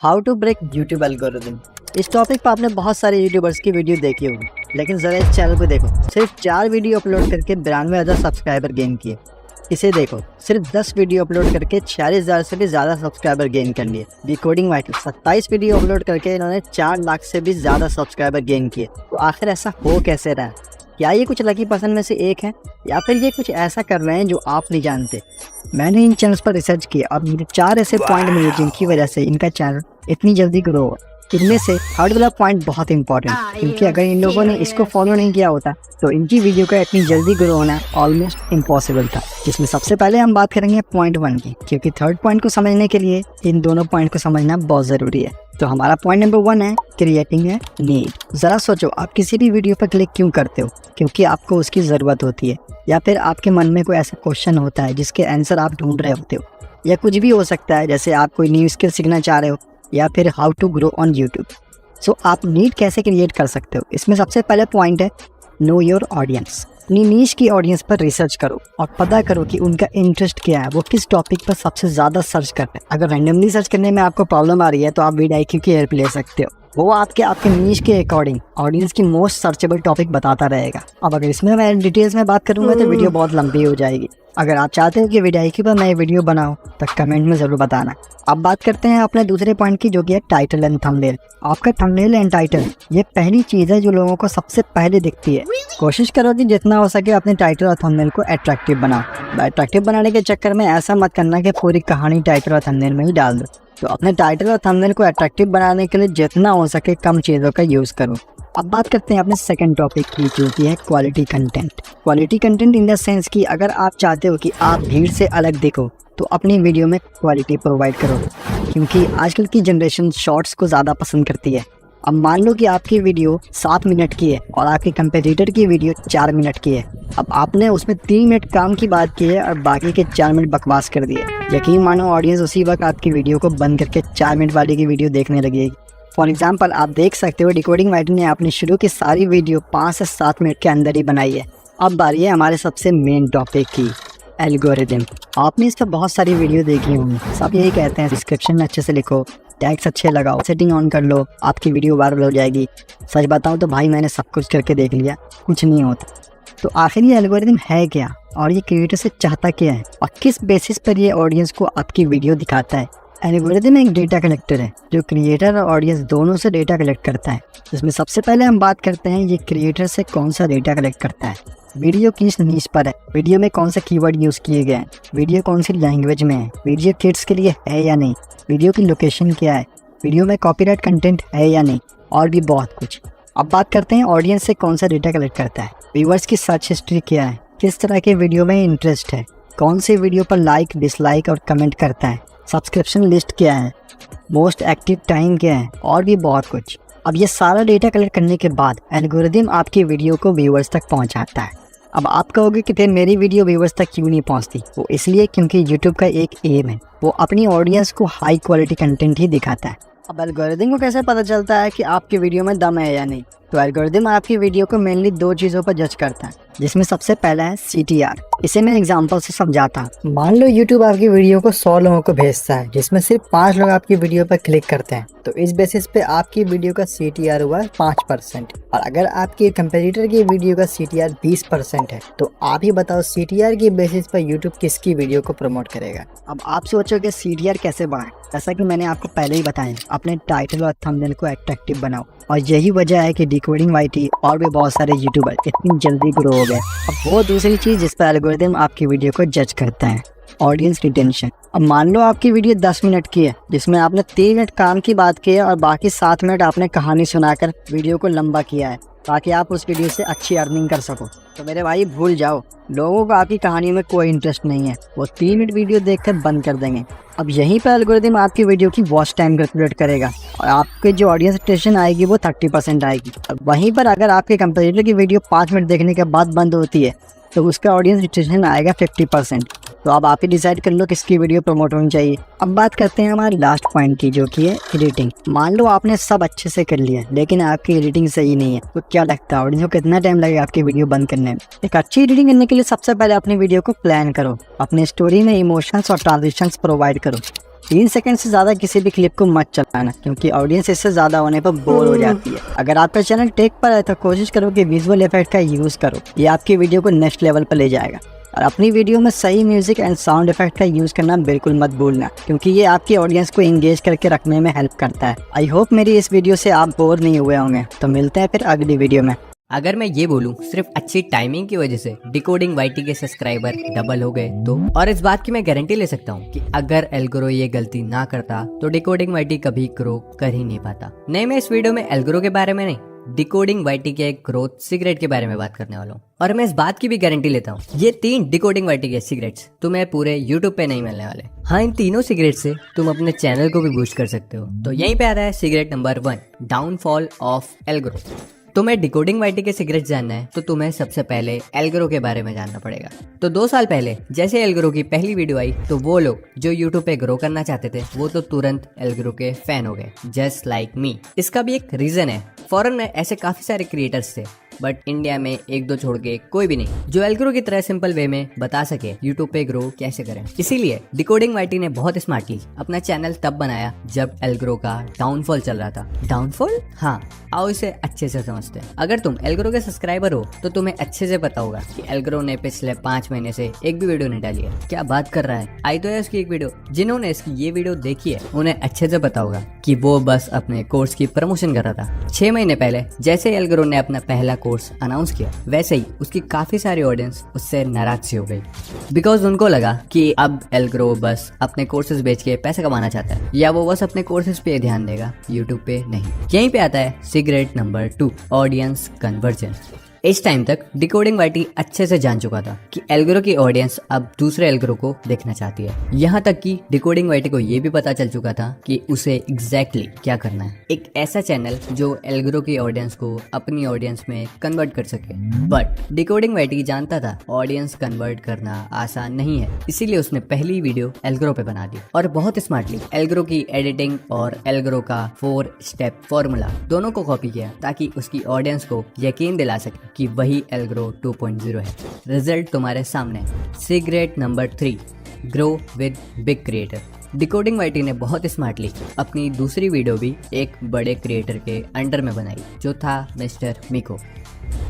How to break YouTube algorithm. इस topic पर आपने बहुत सारे यूट्यूबर्स की वीडियो देखी होगी, लेकिन ज़रा इस चैनल को देखो, सिर्फ 4 वीडियो अपलोड करके 92,000 सब्सक्राइबर गेन किए। इसे देखो, सिर्फ 10 वीडियो अपलोड करके 46,000 से भी ज़्यादा सब्सक्राइबर गेन कर लिए। डिकोडिंग वाइटी 27 वीडियो अपलोड करके इन्होंने 4 लाख से भी ज़्यादा सब्सक्राइबर गेन किए। तो आखिर ऐसा हो कैसे रहा है? क्या ये कुछ लकी पर्सन में से एक है, या फिर ये कुछ ऐसा कर रहे हैं जो आप नहीं जानते? मैंने इन चैनल्स पर रिसर्च किया और मुझे 4 ऐसे पॉइंट मिले जिनकी वजह से इनका चैनल इतनी जल्दी ग्रो हुआ। इनमें से थर्ड वाला पॉइंट बहुत इंपॉर्टेंट, क्योंकि अगर इन लोगों ने इसको फॉलो नहीं किया होता तो इनकी वीडियो का इतनी जल्दी ग्रो होना ऑलमोस्ट इम्पॉसिबल था। जिसमें सबसे पहले हम बात करेंगे पॉइंट 1 की, क्योंकि थर्ड पॉइंट को समझने के लिए इन दोनों पॉइंट को समझना बहुत ज़रूरी है। तो हमारा पॉइंट नंबर 1 है क्रिएटिंग ए नीड। ज़रा सोचो, आप किसी भी वीडियो पर क्लिक क्यों करते हो? क्योंकि आपको उसकी ज़रूरत होती है, या फिर आपके मन में कोई ऐसा क्वेश्चन होता है जिसके आंसर आप ढूंढ रहे होते हो, या कुछ भी हो सकता है, जैसे आप कोई न्यू स्किल सीखना चाह रहे हो, या फिर how to grow on YouTube. So आप नीड कैसे क्रिएट कर सकते हो? इसमें सबसे पहले पॉइंट है नो योर ऑडियंस। अपनी नीश की ऑडियंस पर रिसर्च करो और पता करो कि उनका इंटरेस्ट क्या है, वो किस टॉपिक पर सबसे ज़्यादा सर्च करते हैं। अगर रैंडमली सर्च करने में आपको प्रॉब्लम आ रही है तो आप vidIQ की हेल्प ले सकते हो। वो आपके नीश के अकॉर्डिंग ऑडियंस की मोस्ट सर्चेबल टॉपिक बताता रहेगा। अब अगर इसमें मैं डिटेल्स में बात करूँगा तो वीडियो बहुत लंबी हो जाएगी। अगर आप चाहते हो कि vidIQ पर मैं वीडियो बनाऊँ तो कमेंट में ज़रूर बताना। अब बात करते हैं अपने दूसरे पॉइंट की, जो कि है टाइटल एंड थंबनेल। आपका थंबनेल एंड टाइटल ये पहली चीज़ है जो लोगों को सबसे पहले दिखती है। कोशिश करो कि जितना हो सके अपने टाइटल और थंबनेल को अट्रैक्टिव बनाओ। अट्रैक्टिव बनाने के चक्कर में ऐसा मत करना कि पूरी कहानी टाइटल और थंबनेल में ही डाल दो। तो अपने टाइटल और थंबनेल को अट्रैक्टिव बनाने के लिए जितना हो सके कम चीज़ों का यूज़ करो। अब बात करते हैं अपने सेकंड टॉपिक की, जो कि है quality content. Quality content in the sense कि अगर आप चाहते हो कि आप भीड़ से अलग दिखो तो अपनी वीडियो में क्वालिटी प्रोवाइड करो, क्योंकि आजकल की जनरेशन शॉर्ट्स को ज़्यादा पसंद करती है। अब मान लो कि आपकी वीडियो 7 मिनट की है और आपके कंपेटिटर की वीडियो 4 मिनट की है। अब आपने उसमें 3 मिनट काम की बात की है और बाकी के 4 मिनट बकवास कर दिए। यकीन मानो ऑडियंस उसी वक्त आपकी वीडियो को बंद करके 4 मिनट वाली की वीडियो देखने लगेगी। फॉर एग्जाम्पल, आप देख सकते हो डिकोडिंग वाइटी ने अपनी शुरू की सारी वीडियो 5 से 7 मिनट के अंदर ही बनाई है। अब बारी है हमारे सबसे मेन टॉपिक की, एल्गोरिदम। आपने इस पर बहुत सारी वीडियो देखी होंगी। सब यही कहते हैं डिस्क्रिप्शन में अच्छे से लिखो, टैग्स अच्छे लगाओ, सेटिंग ऑन कर लो, आपकी वीडियो वायरल हो जाएगी। सच बताऊं तो भाई मैंने सब कुछ करके देख लिया, कुछ नहीं होता। तो आखिर ये एल्गोरिदम है क्या, और ये क्रिएटर से चाहता क्या है, और किस बेसिस पर ये ऑडियंस को आपकी वीडियो दिखाता है? एल्गोरिदम एक डेटा कलेक्टर है जो क्रिएटर और ऑडियंस दोनों से डेटा कलेक्ट करता है। जिसमें सबसे पहले हम बात करते हैं ये क्रिएटर से कौन सा डेटा कलेक्ट करता है। वीडियो किस नीश पर है, वीडियो में कौन से कीवर्ड यूज़ किए गए हैं, वीडियो कौन सी लैंग्वेज में है, वीडियो किड्स के लिए है या नहीं, वीडियो की लोकेशन क्या है, वीडियो में कॉपीराइट कंटेंट है या नहीं, और भी बहुत कुछ। अब बात करते हैं ऑडियंस से कौन सा डेटा कलेक्ट करता है। व्यूअर्स की सर्च हिस्ट्री क्या है, किस तरह के वीडियो में इंटरेस्ट है, कौन सी वीडियो पर लाइक डिसलाइक और कमेंट करता है, सब्सक्रिप्शन लिस्ट क्या है, मोस्ट एक्टिव टाइम क्या है, और भी बहुत कुछ। अब ये सारा डेटा कलेक्ट करने के बाद एल्गोरिदम आपकी वीडियो को व्यूअर्स तक पहुंचाता है। अब आप कहोगे कि फिर मेरी वीडियो व्यूअर्स तक क्यों नहीं पहुंचती? वो इसलिए क्योंकि यूट्यूब का एक एम है, वो अपनी ऑडियंस को हाई क्वालिटी कंटेंट ही दिखाता है। अब एल्गोरिदम को कैसे पता चलता है कि आपकी वीडियो में दम है या नहीं? तो एल्गोरिदम आपकी वीडियो को मेनली 2 चीज़ों पर जज करता है, जिसमें सबसे पहला है CTR। इसे मैं एग्जांपल से समझाता हूँ। मान लो यूट्यूब आपकी वीडियो को 100 लोगों को भेजता है, जिसमें सिर्फ 5 लोग आपकी वीडियो पर क्लिक करते हैं, तो इस बेसिस पे आपकी वीडियो का CTR हुआ 5%। और अगर आपके कंपेटिटर की वीडियो का CTR 20% है, तो आप ही बताओ CTR की बेसिस पर यूट्यूब किसकी वीडियो को प्रमोट करेगा? अब आप सोचोगे CTR कैसे बढ़ाएं? जैसा कि मैंने आपको पहले ही बताया, अपने टाइटल और थंबनेल को अट्रैक्टिव बनाओ, और यही वजह है कि डिकोडिंग वाइटी और भी बहुत सारे यूट्यूबर इतनी जल्दी ग्रो हो गए। अब वो दूसरी चीज़ जिस पर एल्गोरिदम आपकी वीडियो को जज करता है, ऑडियंस रिटेंशन। अब मान लो आपकी वीडियो 10 मिनट की है, जिसमें आपने 3 मिनट काम की बात की है और बाकी 7 मिनट आपने कहानी सुनाकर वीडियो को लंबा किया है, ताकि आप उस वीडियो से अच्छी अर्निंग कर सको। तो मेरे भाई भूल जाओ, लोगों को आपकी कहानी में कोई इंटरेस्ट नहीं है, वो 3 मिनट वीडियो देखकर बंद कर देंगे। अब यहीं पर एल्गोरिदम आपकी वीडियो की वॉच टाइम कैलकुलेट करेगा और आपके जो ऑडियंस रिटेंशन आएगी वो 30% आएगी। अब वहीं पर अगर आपके कंपेटिटर की वीडियो 5 मिनट देखने के बाद बंद होती है तो उसका ऑडियंस रिटेंशन आएगा 50%। तो अब आप ही डिसाइड कर लो किसकी वीडियो प्रमोट होनी चाहिए। अब बात करते हैं हमारे लास्ट पॉइंट की, जो कि है एडिटिंग। मान लो आपने सब अच्छे से कर लिया, लेकिन आपकी एडिटिंग सही नहीं है, तो क्या लगता है ऑडियंस को कितना टाइम लगेगा आपकी वीडियो बंद करने में? एक अच्छी एडिटिंग करने के लिए सबसे पहले अपनी वीडियो को प्लान करो, अपने स्टोरी में इमोशंस और ट्रांजिशंस प्रोवाइड करो, 3 सेकंड से ज़्यादा किसी भी क्लिप को मत चलाना, क्योंकि ऑडियंस इससे ज़्यादा होने पर बोर हो जाती है। अगर आपका चैनल टेक पर है तो कोशिश करो कि विजुअल इफेक्ट का यूज़ करो, ये आपकी वीडियो को नेक्स्ट लेवल पर ले जाएगा। और अपनी वीडियो में सही म्यूजिक एंड साउंड इफेक्ट का यूज़ करना बिल्कुल मत भूलना, क्योंकि ये आपकी ऑडियंस को एंगेज करके रखने में हेल्प करता है। आई होप मेरी इस वीडियो से आप बोर नहीं हुए होंगे। तो मिलते हैं फिर अगली वीडियो में। अगर मैं ये बोलूं सिर्फ अच्छी टाइमिंग की वजह से डिकोडिंग वाईटी के सब्सक्राइबर डबल हो गए तो, और इस बात की मैं गारंटी ले सकता हूं कि अगर एल्गोरो ये गलती ना करता तो डिकोडिंग वाईटी कभी ग्रो कर ही नहीं पाता। नहीं, मैं इस वीडियो में एल्गोरो के बारे में नहीं, डिकोडिंग वाईटी के ग्रोथ सीक्रेट के बारे में बात करने वाला हूँ। और मैं इस बात की भी गारंटी लेता हूँ, ये 3 डिकोडिंग वाईटी के सीक्रेट्स तुम्हें पूरे यूट्यूब पे नहीं मिलने वाले। हाँ, इन तीनों सीक्रेट से तुम अपने चैनल को भी बूस्ट कर सकते हो। तो यहीं पे आता है सीक्रेट नंबर 1, डाउनफॉल ऑफ एल्गोरो। तुम्हें डिकोडिंग वाईटी के सीक्रेट जानना है तो तुम्हें सबसे पहले एल्गोरो के बारे में जानना पड़ेगा। तो 2 साल पहले जैसे एल्गोरो की पहली वीडियो आई तो वो लोग जो यूट्यूब पे ग्रो करना चाहते थे वो तो तुरंत एल्गोरो के फैन हो गए, जस्ट लाइक मी। इसका भी एक रीजन है, फॉरेन में ऐसे काफी सारे क्रिएटर्स थे बट इंडिया में 1-2 छोड़ के कोई भी नहीं जो एल्गोरो की तरह सिंपल वे में बता सके यूट्यूब पे ग्रो कैसे करें। इसीलिए डिकोडिंग वाईटी ने बहुत स्मार्टली अपना चैनल तब बनाया जब एल्गोरो का डाउनफॉल चल रहा था। डाउनफॉल? हाँ, आओ इसे अच्छे से समझते हैं। अगर तुम एल्गोरो के सब्सक्राइबर हो तो तुम्हें अच्छे से पता होगा कि एल्गोरो ने पिछले 5 महीने से एक भी वीडियो नहीं डाली है। क्या बात कर रहा है, आई तो है उसकी एक वीडियो। जिन्होंने इसकी ये वीडियो देखी है उन्हें अच्छे से पता होगा कि वो बस अपने कोर्स की प्रमोशन कर रहा था। 6 महीने पहले जैसे एल्गोरो ने अपना पहला कोर्स अनाउंस किया वैसे ही उसकी काफी सारी ऑडियंस उससे नाराज सी हो गई, बिकॉज उनको लगा कि अब एल्गोरो बस अपने कोर्सेज बेच के पैसे कमाना चाहता है, या वो बस अपने कोर्सेज पे ध्यान देगा, यूट्यूब पे नहीं। यहीं पे आता है सीक्रेट नंबर 2, ऑडियंस कन्वर्जन। इस टाइम तक डिकोडिंग वाईटी अच्छे से जान चुका था कि एल्गोरो की ऑडियंस अब दूसरे एल्गोरो को देखना चाहती है। यहाँ तक कि डिकोडिंग वाईटी को ये भी पता चल चुका था कि उसे एग्जैक्टली क्या करना है, एक ऐसा चैनल जो एल्गोरो की ऑडियंस को अपनी ऑडियंस में कन्वर्ट कर सके। बट डिकोडिंग वाईटी जानता था ऑडियंस कन्वर्ट करना आसान नहीं है, इसीलिए उसने पहली वीडियो एल्गोरो पे बना दी और बहुत स्मार्टली एल्गोरो की एडिटिंग और एल्गोरो का 4 स्टेप फॉर्मूला दोनों को कॉपी किया ताकि उसकी ऑडियंस को यकीन दिला सके कि वही एल्गोरो 2.0 है। रिजल्ट तुम्हारे सामने। Secret number 3, grow with big creator. Decoding YT ने बहुत स्मार्टली अपनी दूसरी वीडियो भी एक बड़े क्रिएटर के अंडर में बनाई जो था मिस्टर मिको।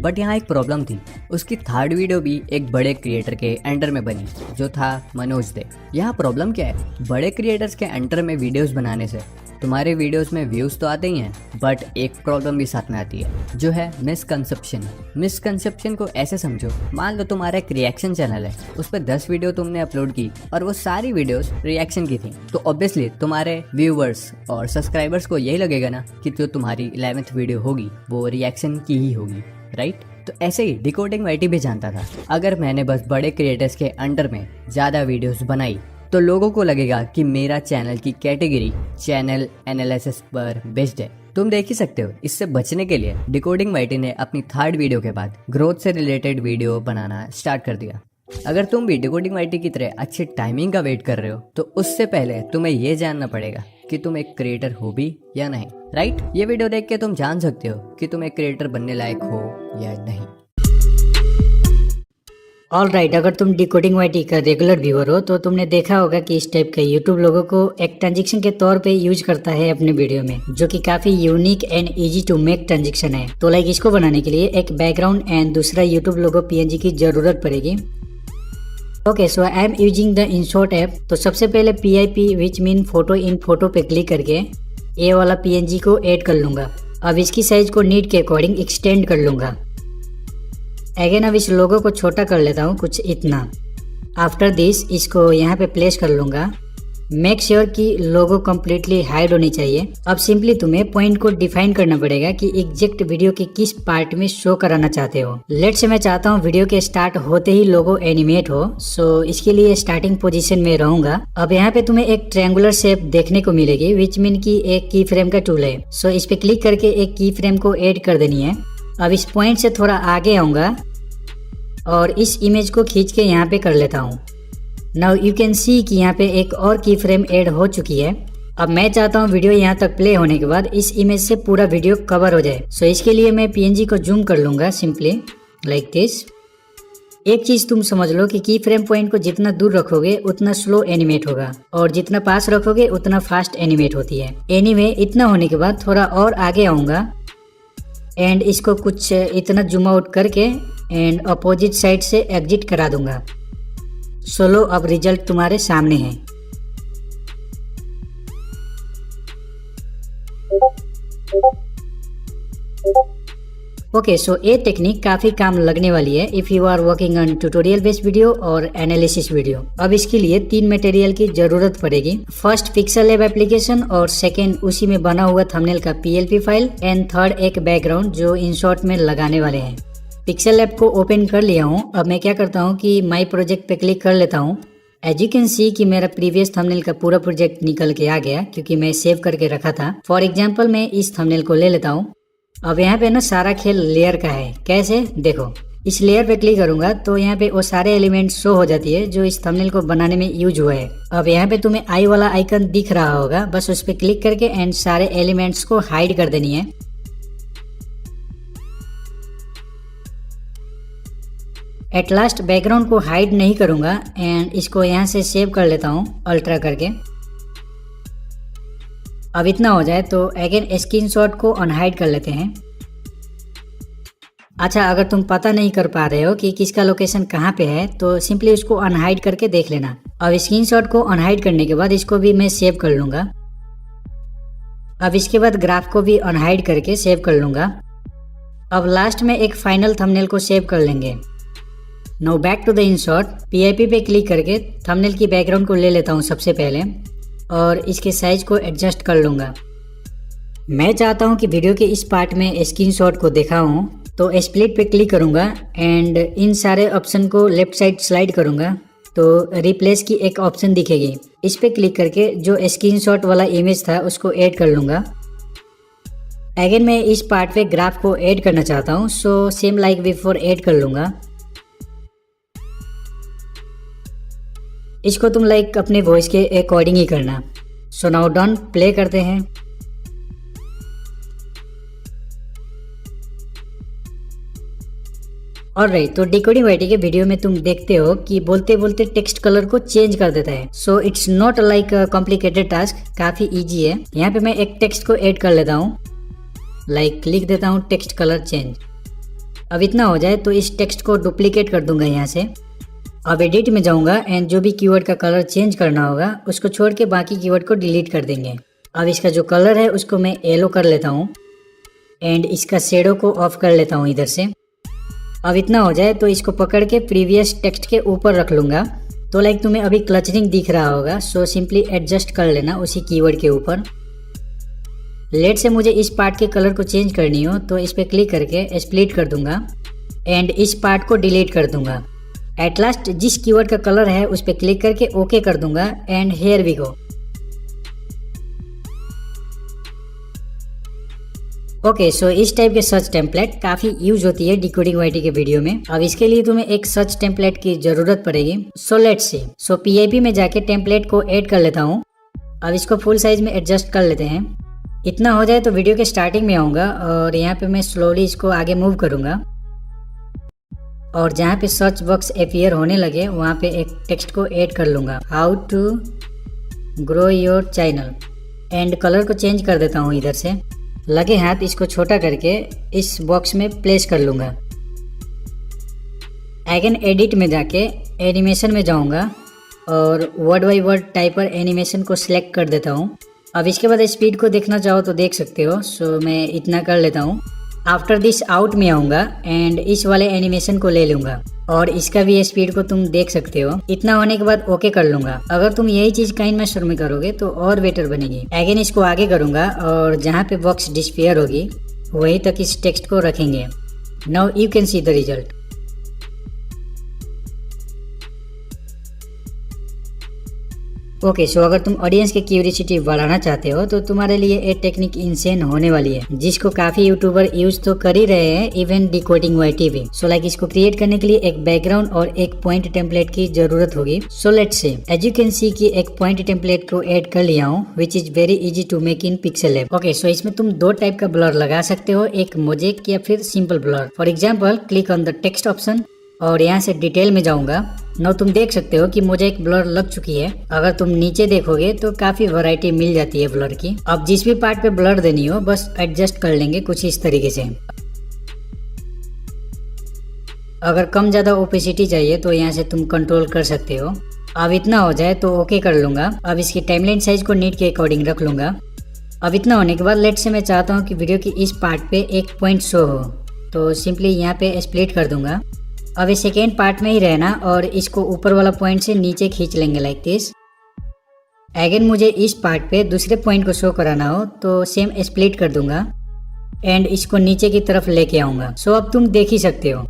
बट यहाँ एक प्रॉब्लम थी, उसकी 3rd वीडियो भी एक बड़े क्रिएटर के अंडर में बनी जो था मनोज दे। यहाँ प्रॉब्लम क्या है, बड़े क्रिएटर्स के अंडर में वीडियोस बनाने से तुम्हारे वीडियोस में व्यूज तो आते ही हैं, बट एक प्रॉब्लम भी साथ में आती है जो है मिसकंसेप्शन। मिसकंसेप्शन को ऐसे समझो, मान लो तुम्हारा एक रिएक्शन चैनल है, उस पर 10 वीडियो तुमने अपलोड की और वो सारी वीडियोस रिएक्शन की थी, तो ऑब्वियसली तुम्हारे व्यूवर्स और सब्सक्राइबर्स को यही लगेगा ना कि जो तुम्हारी 11th वीडियो होगी वो रिएक्शन की ही होगी, राइट? तो ऐसे ही डिकोडिंग वाईटी भी जानता था अगर मैंने बस बड़े क्रिएटर्स के अंडर में ज्यादा वीडियोस बनाई तो लोगों को लगेगा कि मेरा चैनल की कैटेगरी चैनल एनालिसिस पर बेस्ड है। तुम देख ही सकते हो, इससे बचने के लिए डिकोडिंग वाईटी ने अपनी 3rd वीडियो के बाद ग्रोथ से रिलेटेड वीडियो बनाना स्टार्ट कर दिया। अगर तुम भी डिकोडिंग वाईटी की तरह अच्छी टाइमिंग का वेट कर रहे हो तो उससे पहले तुम्हें ये जानना पड़ेगा कि तुम एक क्रिएटर हो भी या नहीं, राइट? ये वीडियो देख के तुम जान सकते हो कि तुम एक क्रिएटर बनने लायक हो या नहीं। ऑल राइट, अगर तुम डिकोडिंग वाईटी का रेगुलर व्यूअर हो तो तुमने देखा होगा कि इस टाइप का यूट्यूब लोगों को एक ट्रांजेक्शन के तौर पे यूज करता है अपने वीडियो में, जो कि काफी unique and easy to make transaction है। तो लाइक इसको बनाने के लिए एक बैकग्राउंड एंड दूसरा यूट्यूब लोगो PNG की जरूरत पड़ेगी। Okay, so I am using the InShot app. तो सबसे पहले PIP which mean photo in photo पे क्लिक करके ये वाला PNG को ऐड कर लूंगा। अब इसकी साइज को नीड के अकॉर्डिंग एक्सटेंड कर लूंगा। अगेन अब इस लोगो को छोटा कर लेता हूँ कुछ इतना। आफ्टर दिस इसको यहाँ पे प्लेस कर लूंगा। मेक श्योर कि लोगो कम्प्लीटली हाइड होनी चाहिए। अब सिंपली तुम्हें पॉइंट को डिफाइन करना पड़ेगा कि एग्जैक्ट वीडियो के किस पार्ट में शो कराना चाहते हो। लेट्स से मैं चाहता हूँ वीडियो के स्टार्ट होते ही लोगो एनिमेट हो, सो इसके लिए स्टार्टिंग पोजीशन में रहूंगा। अब यहाँ पे तुम्हें एक ट्रायंगुलर शेप देखने को मिलेगी विच मीन की एक की फ्रेम का टूल है। सो इस पे क्लिक करके एक की फ्रेम को ऐड कर देनी है। अब इस पॉइंट से थोड़ा आगे आऊंगा और इस इमेज को खींच के यहाँ पे कर लेता हूँ। नाउ यू कैन सी कि यहाँ पे एक और की फ्रेम ऐड हो चुकी है। अब मैं चाहता हूँ वीडियो यहाँ तक प्ले होने के बाद इस इमेज से पूरा वीडियो कवर हो जाए। सो इसके लिए मैं PNG को जूम कर लूंगा सिंपली लाइक दिस। एक चीज तुम समझ लो कि की फ्रेम पॉइंट को जितना दूर रखोगे उतना स्लो एनिमेट होगा और जितना पास रखोगे उतना फास्ट एनिमेट होती है। एनीवे इतना होने के बाद थोड़ा और आगे आऊंगा एंड इसको कुछ इतना जूम आउट करके एंड अपोजिट साइड से एग्जिट करा दूंगा। सो लो, अब रिजल्ट तुम्हारे सामने है। ओके, सो ये टेक्निक काफी काम लगने वाली है if you are working on tutorial based video और एनालिसिस वीडियो। अब इसके लिए 3 मटेरियल की जरूरत पड़ेगी। फर्स्ट पिक्सेल लैब एप्लीकेशन और सेकंड उसी में बना हुआ थंबनेल का PLP फाइल एंड थर्ड एक बैकग्राउंड जो InShot में लगाने वाले हैं। पिक्सेल लैब को ओपन कर लिया हूँ। अब मैं क्या करता हूँ कि माई प्रोजेक्ट पे क्लिक कर लेता हूँ। एज यू कैन सी कि मेरा प्रीवियस थंबनेल का पूरा प्रोजेक्ट निकल के आ गया क्योंकि मैं सेव करके रखा था। फॉर एग्जाम्पल मैं इस थंबनेल को ले लेता हूँ। अब यहाँ पे ना सारा खेल लेयर का है। कैसे, देखो इस लेयर पे क्लिक करूंगा तो यहाँ पे वो सारे एलिमेंट्स शो हो जाती है जो इस थंबनेल को बनाने में यूज हुआ है। अब यहाँ पे तुम्हें आई वाला आइकन दिख रहा होगा, बस उस पे क्लिक करके एंड सारे एलिमेंट्स को हाइड कर देनी है। एट लास्ट बैकग्राउंड को हाइड नहीं करूंगा एंड इसको यहाँ से सेव कर लेता हूँ अल्ट्रा करके। अब इतना हो जाए तो अगेन स्क्रीनशॉट को अनहाइड कर लेते हैं। अच्छा, अगर तुम पता नहीं कर पा रहे हो कि किसका लोकेशन कहाँ पे है तो सिंपली उसको अनहाइड करके देख लेना। अब स्क्रीनशॉट को अनहाइड करने के बाद इसको भी मैं सेव कर लूंगा। अब इसके बाद ग्राफ को भी अनहाइड करके सेव कर लूंगा। अब लास्ट में एक फाइनल थंबनेल को सेव कर लेंगे। Now back to the InShot। PIP पे क्लिक करके थंबनेल की बैकग्राउंड को ले लेता हूँ सबसे पहले और इसके साइज को एडजस्ट कर लूंगा। मैं चाहता हूं कि वीडियो के इस पार्ट में स्क्रीनशॉट को दिखाऊं तो स्प्लिट पे क्लिक करूंगा एंड इन सारे ऑप्शन को लेफ्ट साइड स्लाइड करूंगा तो रिप्लेस की एक ऑप्शन दिखेगी। इस पे क्लिक करके जो स्क्रीनशॉट वाला इमेज था उसको ऐड कर लूंगा। अगेन मैं इस पार्ट पे ग्राफ को ऐड करना चाहता हूं, so same like before add कर लूंगा। इसको तुम लाइक अपने वॉइस के अकॉर्डिंग ही करना। सो नाउ डन, प्ले करते हैं। ऑलराइट, तो डिकोडिंग वाईटी के वीडियो में तुम देखते हो कि बोलते बोलते टेक्स्ट कलर को चेंज कर देता है। So it's not like complicated task, काफी इजी है। यहाँ पे मैं एक टेक्स्ट को ऐड कर लेता हूँ, लाइक लिख देता हूँ टेक्स्ट कलर चेंज। अब इतना हो जाए तो इस टेक्स्ट को डुप्लीकेट कर दूंगा यहाँ से। अब एडिट में जाऊंगा एंड जो भी कीवर्ड का कलर चेंज करना होगा उसको छोड़ के बाकी कीवर्ड को डिलीट कर देंगे। अब इसका जो कलर है उसको मैं येलो कर लेता हूँ एंड इसका शेडो को ऑफ कर लेता हूँ इधर से। अब इतना हो जाए तो इसको पकड़ के प्रीवियस टेक्स्ट के ऊपर रख लूंगा। तो लाइक तुम्हें अभी क्लचरिंग दिख रहा होगा, सो सिंपली एडजस्ट कर लेना उसी कीवर्ड के ऊपर। लेट से मुझे इस पार्ट के कलर को चेंज करनी हो तो इस पे क्लिक करके स्प्लिट कर दूंगा एंड इस पार्ट को डिलीट कर दूंगा। एट लास्ट जिस कीवर्ड का कलर है उस पे क्लिक करके ओके कर दूंगा and here we go. Okay, so इस टाइप के सर्च टेम्पलेट काफी यूज होती है डिकोडिंग वाईटी के वीडियो में। अब इसके लिए तुम्हें एक सर्च टेम्पलेट की जरूरत पड़ेगी। So let's see. So PIP में जाके टेम्पलेट को ऐड कर लेता हूँ। अब इसको फुल साइज में एडजस्ट कर लेते हैं। इतना हो जाए तो वीडियो के स्टार्टिंग में आऊंगा और यहाँ पे मैं स्लोली इसको आगे मूव करूंगा और जहाँ पे सर्च बॉक्स अपीयर होने लगे वहाँ पे एक टेक्स्ट को ऐड कर लूँगा, how to grow your channel, and colour को चेंज कर देता हूँ इधर से। लगे हाथ इसको छोटा करके इस बॉक्स में प्लेस कर लूँगा। अगेन एडिट में जाके एनिमेशन में जाऊँगा और वर्ड बाई वर्ड टाइपर एनिमेशन को सिलेक्ट कर देता हूँ। अब इसके बाद स्पीड को देखना चाहो तो देख सकते हो, सो मैं इतना कर लेता हूँ। आफ्टर दिस आउट में आऊंगा एंड इस वाले एनिमेशन को ले लूंगा और इसका भी स्पीड को तुम देख सकते हो। इतना होने के बाद ओके कर लूंगा। अगर तुम यही चीज काइनमास्टर में करोगे तो और बेटर बनेगी। अगेन इसको आगे करूंगा और जहाँ पे बॉक्स डिस्पेयर होगी वहीं तक इस टेक्स्ट को रखेंगे। Now you can see the result. Okay, so अगर तुम ऑडियंस की क्यूरियोसिटी बढ़ाना चाहते हो तो तुम्हारे लिए ये टेक्निक इंसेन होने वाली है, जिसको काफी यूट्यूबर यूज तो कर ही रहे हैं, इवन डिकोडिंग वाईटी भी। सो लाइक इसको क्रिएट करने के लिए एक बैकग्राउंड और एक पॉइंट टेम्पलेट की जरूरत होगी। So let's say as you can see कि एक पॉइंट टेम्पलेट को ऐड कर लिया हूँ, which is very easy to make in Pixel Lab. Okay, so इसमें तुम दो टाइप का ब्लर लगा सकते हो, एक मोजेक या फिर simple blur. For example click on the text option और यहाँ से डिटेल में जाऊंगा। नाउ तुम देख सकते हो कि मुझे एक ब्लर लग चुकी है। अगर तुम नीचे देखोगे तो काफी वैरायटी मिल जाती है ब्लर की। अब जिस भी पार्ट पे ब्लर देनी हो बस एडजस्ट कर लेंगे कुछ इस तरीके से। अगर कम ज्यादा ओपेसिटी चाहिए तो यहाँ से तुम कंट्रोल कर सकते हो। अब इतना हो जाए तो ओके कर लूंगा। अब इसकी टाइमलाइन साइज को नीट के अकॉर्डिंग रख लूंगा। अब इतना होने के बाद लेट से मैं चाहता हूँ कि वीडियो की इस पार्ट पे एक पॉइंट शो हो, तो सिंपली यहाँ पे स्प्लिट कर दूंगा। अब इस सेकेंड पार्ट में ही रहना और इसको ऊपर वाला पॉइंट से नीचे खींच लेंगे लाइक दिस। अगेन मुझे इस पार्ट पे दूसरे पॉइंट को शो कराना हो तो सेम स्प्लिट कर दूंगा एंड इसको नीचे की तरफ लेके आऊंगा। सो अब तुम देख ही सकते हो।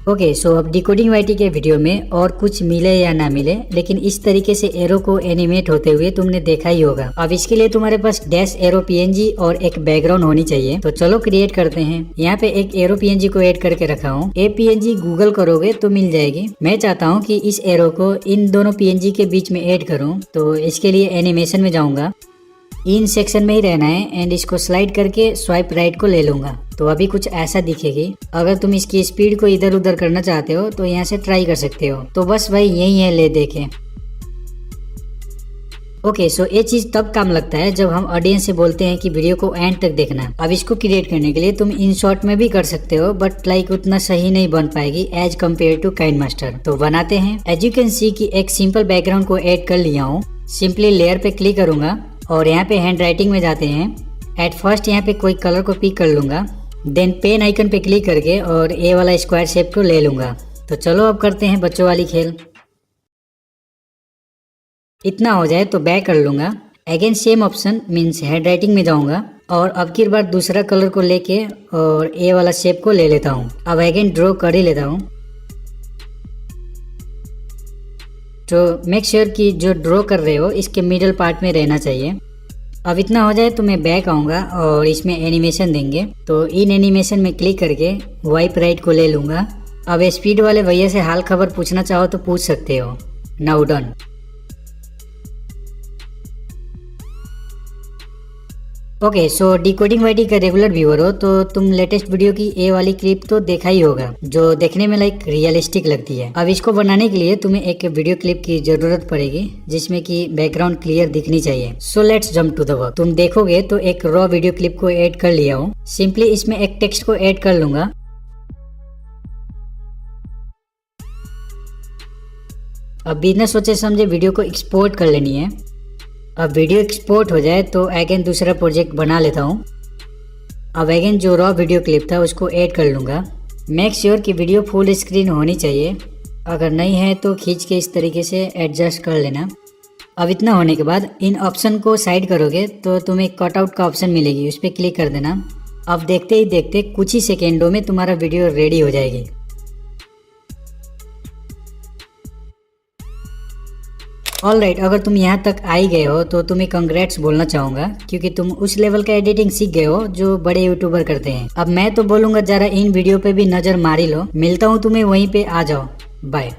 ओके सो अब डिकोडिंग वाईटी के वीडियो में और कुछ मिले या ना मिले, लेकिन इस तरीके से एरो को एनिमेट होते हुए तुमने देखा ही होगा। अब इसके लिए तुम्हारे पास डैश एरो पीएनजी और एक बैकग्राउंड होनी चाहिए। तो चलो क्रिएट करते हैं। यहाँ पे एक एरो पीएनजी को ऐड करके रखा हूँ। ये पीएनजी गूगल करोगे तो मिल जाएगी। मैं चाहता हूँ कि इस एरो को इन दोनों पीएनजी के बीच में ऐड करूँ, तो इसके लिए एनिमेशन में जाऊंगा। इन सेक्शन में ही रहना है एंड इसको स्लाइड करके स्वाइप राइट को ले लूंगा। तो अभी कुछ ऐसा दिखेगी। अगर तुम इसकी स्पीड को इधर उधर करना चाहते हो तो यहाँ से ट्राई कर सकते हो। तो बस भाई यही है, ले देखे। ओके सो ये चीज तब काम लगता है जब हम ऑडियंस से बोलते हैं कि वीडियो को एंड तक देखना। अब इसको क्रिएट करने के लिए तुम इन शॉर्ट में भी कर सकते हो, बट लाइक उतना सही नहीं बन पाएगी एज कम्पेयर टू काइनमास्टर। तो बनाते हैं। एज यू कैन सी कि एक सिंपल बैकग्राउंड को ऐड कर लिया हूँ। सिंपली लेयर पे क्लिक करूंगा और यहाँ पे हैंड राइटिंग में जाते हैं। एट फर्स्ट यहाँ पे कोई कलर को पिक कर लूंगा, देन पेन आइकन पे क्लिक करके और ए वाला स्क्वायर शेप को ले लूंगा। तो चलो अब करते हैं बच्चों वाली खेल। इतना हो जाए तो बैक कर लूंगा। Again same option means hand writing में जाऊंगा और अब की बार दूसरा कलर को लेके और ए वाला शेप को ले लेता हूँ। अब अगेन ड्रॉ कर ही लेता हूँ। तो मेक श्योर कि जो ड्रॉ कर रहे हो इसके मिडल पार्ट में रहना चाहिए। अब इतना हो जाए तो मैं बैक आऊँगा और इसमें एनिमेशन देंगे। तो इन एनिमेशन में क्लिक करके वाइप राइट को ले लूँगा। अब स्पीड वाले भैया से हाल खबर पूछना चाहो तो पूछ सकते हो। Now done. Okay so decoding YT का रेगुलर व्यूअर हो तो तुम लेटेस्ट वीडियो की ए वाली क्लिप तो देखा ही होगा, जो देखने में लाइक रियलिस्टिक लगती है। अब इसको बनाने के लिए तुम्हें एक वीडियो क्लिप की जरूरत पड़ेगी जिसमें कि बैकग्राउंड क्लियर दिखनी चाहिए। So let's jump to the work. तुम देखोगे तो एक रॉ वीडियो क्लिप को ऐड कर लिया हूँ। सिंपली इसमें एक टेक्स्ट को ऐड कर लूंगा। अब बिना सोचे समझे वीडियो को एक्सपोर्ट कर लेनी है। अब वीडियो एक्सपोर्ट हो जाए तो अगेन दूसरा प्रोजेक्ट बना लेता हूँ। अब अगेन जो रॉ वीडियो क्लिप था उसको ऐड कर लूँगा। मेक श्योर कि वीडियो फुल स्क्रीन होनी चाहिए, अगर नहीं है तो खींच के इस तरीके से एडजस्ट कर लेना। अब इतना होने के बाद इन ऑप्शन को साइड करोगे तो तुम्हें कटआउट का ऑप्शन मिलेगी, उस पर क्लिक कर देना। अब देखते ही देखते कुछ ही सेकेंडों में तुम्हारा वीडियो रेडी हो जाएगी। ऑलराइट, अगर तुम यहाँ तक आ ही गए हो तो तुम्हें कंग्रेट्स बोलना चाहूँगा, क्योंकि तुम उस लेवल का एडिटिंग सीख गए हो जो बड़े यूट्यूबर करते हैं। अब मैं तो बोलूँगा जरा इन वीडियो पे भी नज़र मार ही लो। मिलता हूँ तुम्हें वहीं पे, आ जाओ। Bye.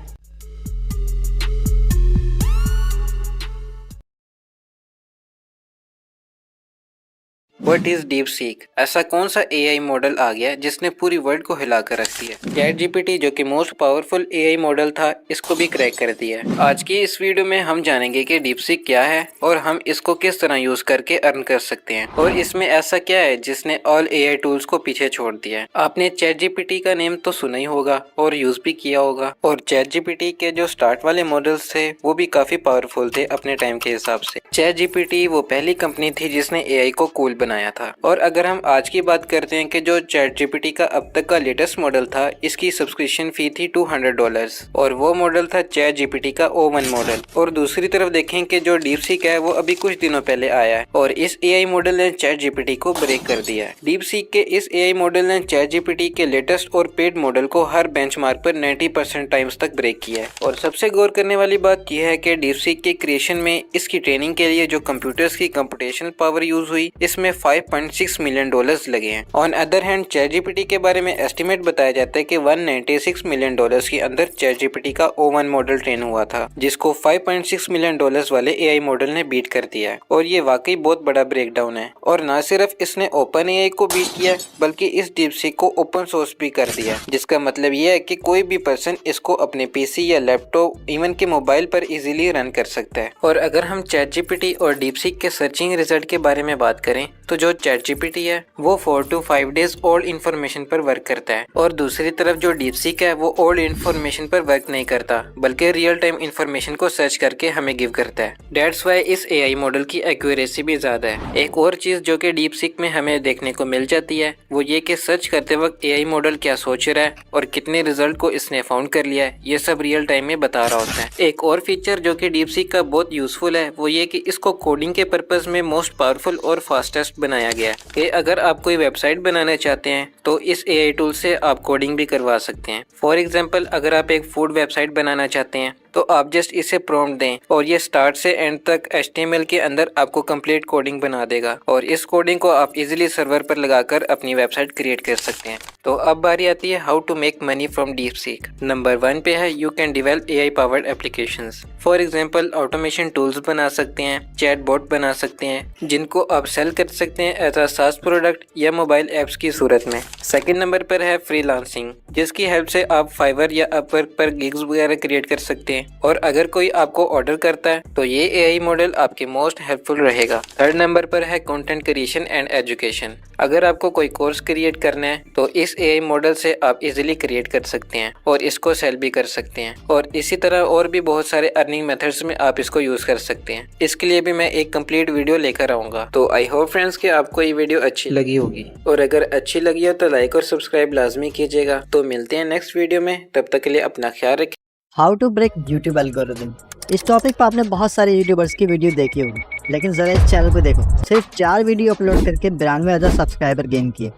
What is DeepSeek? ऐसा कौन सा एआई मॉडल आ गया जिसने पूरी वर्ल्ड को हिला कर रख दिया? चैट जीपीटी जो कि मोस्ट पावरफुल एआई मॉडल था, इसको भी क्रैक कर दिया है। आज की इस वीडियो में हम जानेंगे कि डीप सीक क्या है और हम इसको किस तरह यूज करके अर्न कर सकते हैं, और इसमें ऐसा क्या है जिसने ऑल एआई टूल्स को पीछे छोड़ दिया है। आपने चैट जीपीटी का नेम तो सुना ही होगा और यूज भी किया होगा, और चैट जीपीटी के जो स्टार्ट वाले मॉडल्स थे वो भी काफी पावरफुल थे अपने टाइम के हिसाब से। चैट जीपीटी वो पहली कंपनी थी जिसने एआई को कूल बनाया था। और अगर हम आज की बात करते हैं कि जो चैट जीपीटी का अब तक का लेटेस्ट मॉडल था, इसकी सब्सक्रिप्शन फी थी $200 और वो मॉडल था चैट जीपीटी का O1 मॉडल। और दूसरी तरफ देखें कि जो डीपसीक है वो अभी कुछ दिनों पहले आया है और इस एआई मॉडल ने चैट जीपीटी को ब्रेक कर दिया है। डीपसीक के इस एआई मॉडल ने चैट जीपीटी के लेटेस्ट और पेड मॉडल को हर बेंचमार्क पर 90% टाइम्स तक ब्रेक किया है। और सबसे गौर करने वाली बात यह है कि डीपसीक के क्रिएशन में इसकी ट्रेनिंग के लिए जो कंप्यूटर्स की कंप्यूटेशनल पावर यूज हुई, इसमें $5.6 मिलियन लगे हैं। ऑन अदर हैंड ChatGPT के बारे में एस्टिमेट बताया जाता है कि $196 मिलियन के अंदर ChatGPT का O1 मॉडल ट्रेन हुआ था, जिसको $5.6 मिलियन वाले AI मॉडल ने बीट कर दिया है। और ये वाकई बहुत बड़ा ब्रेकडाउन है। और न सिर्फ इसने OpenAI को बीट किया बल्कि इस DeepSeek को ओपन सोर्स भी कर दिया, जिसका मतलब ये है कि कोई भी पर्सन इसको अपने PC या लैपटॉप इवन के मोबाइल पर इजीली रन कर सकता है। और अगर हम ChatGPT और DeepSeek के सर्चिंग रिजल्ट के बारे में बात करें तो जो ChatGPT है वो 4 to 5 डेज ओल्ड इन्फॉर्मेशन पर वर्क करता है, और दूसरी तरफ जो DeepSeek है वो ओल्ड इन्फॉर्मेशन पर वर्क नहीं करता बल्कि रियल टाइम इन्फॉर्मेशन को सर्च करके हमें गिव करता है। दैट्स वाई इस AI मॉडल की एक्यूरेसी भी ज्यादा है। एक और चीज जो कि DeepSeek में हमें देखने को मिल जाती है वो ये कि सर्च करते वक्त AI मॉडल क्या सोच रहा है और कितने रिजल्ट को इसने फाउंड कर लिया है, ये सब रियल टाइम में बता रहा होता है। एक और फीचर जो कि DeepSeek का बहुत यूजफुल है वो ये कि इसको कोडिंग के पर्पज में मोस्ट पावरफुल और फास्टेस्ट बनाया गया है कि अगर आप कोई वेबसाइट बनाना चाहते हैं तो इस AI टूल से आप कोडिंग भी करवा सकते हैं। फॉर एग्जांपल अगर आप एक फूड वेबसाइट बनाना चाहते हैं तो आप जस्ट इसे प्रॉम्प्ट दें और ये स्टार्ट से एंड तक HTML के अंदर आपको कंप्लीट कोडिंग बना देगा, और इस कोडिंग को आप इजीली सर्वर पर लगाकर अपनी वेबसाइट क्रिएट कर सकते हैं। तो अब बारी आती है how to make money from DeepSeek। Number 1 पे है you can develop AI powered applications. For example automation tools बना सकते हैं, चैटबॉट बना सकते हैं जिनको आप सेल कर सकते हैं एज अ SaaS प्रोडक्ट या मोबाइल ऐप्स की सूरत में। सेकंड नंबर पर है फ्रीलांसिंग, जिसकी हेल्प से आप फाइवर या अपवर्क पर गिग्स वगैरह क्रिएट कर सकते हैं, और अगर कोई आपको ऑर्डर करता है तो ये AI मॉडल आपके मोस्ट हेल्पफुल रहेगा। थर्ड नंबर पर है कंटेंट क्रिएशन एंड एजुकेशन। अगर आपको कोई कोर्स क्रिएट करना है तो इस AI मॉडल से आप इजीली क्रिएट कर सकते हैं और इसको सेल भी कर सकते हैं, और इसी तरह और भी बहुत सारे अर्निंग मेथड्स में आप इसको यूज कर सकते हैं। इसके लिए भी मैं एक कंप्लीट वीडियो लेकर आऊंगा। तो आई होप फ्रेंड्स कि आपको ये वीडियो अच्छी लगी होगी, और अगर अच्छी लगी हो तो लाइक और सब्सक्राइब लाजमी कीजिएगा। तो मिलते हैं नेक्स्ट वीडियो में, तब तक के लिए अपना ख्याल रखें। How to break YouTube algorithm. इस टॉपिक पर आपने बहुत सारे यूट्यूबर्स की वीडियो देखी होगी, लेकिन ज़रा इस चैनल को देखो, सिर्फ 4 वीडियो अपलोड करके 92,000 सब्सक्राइबर गेन किए।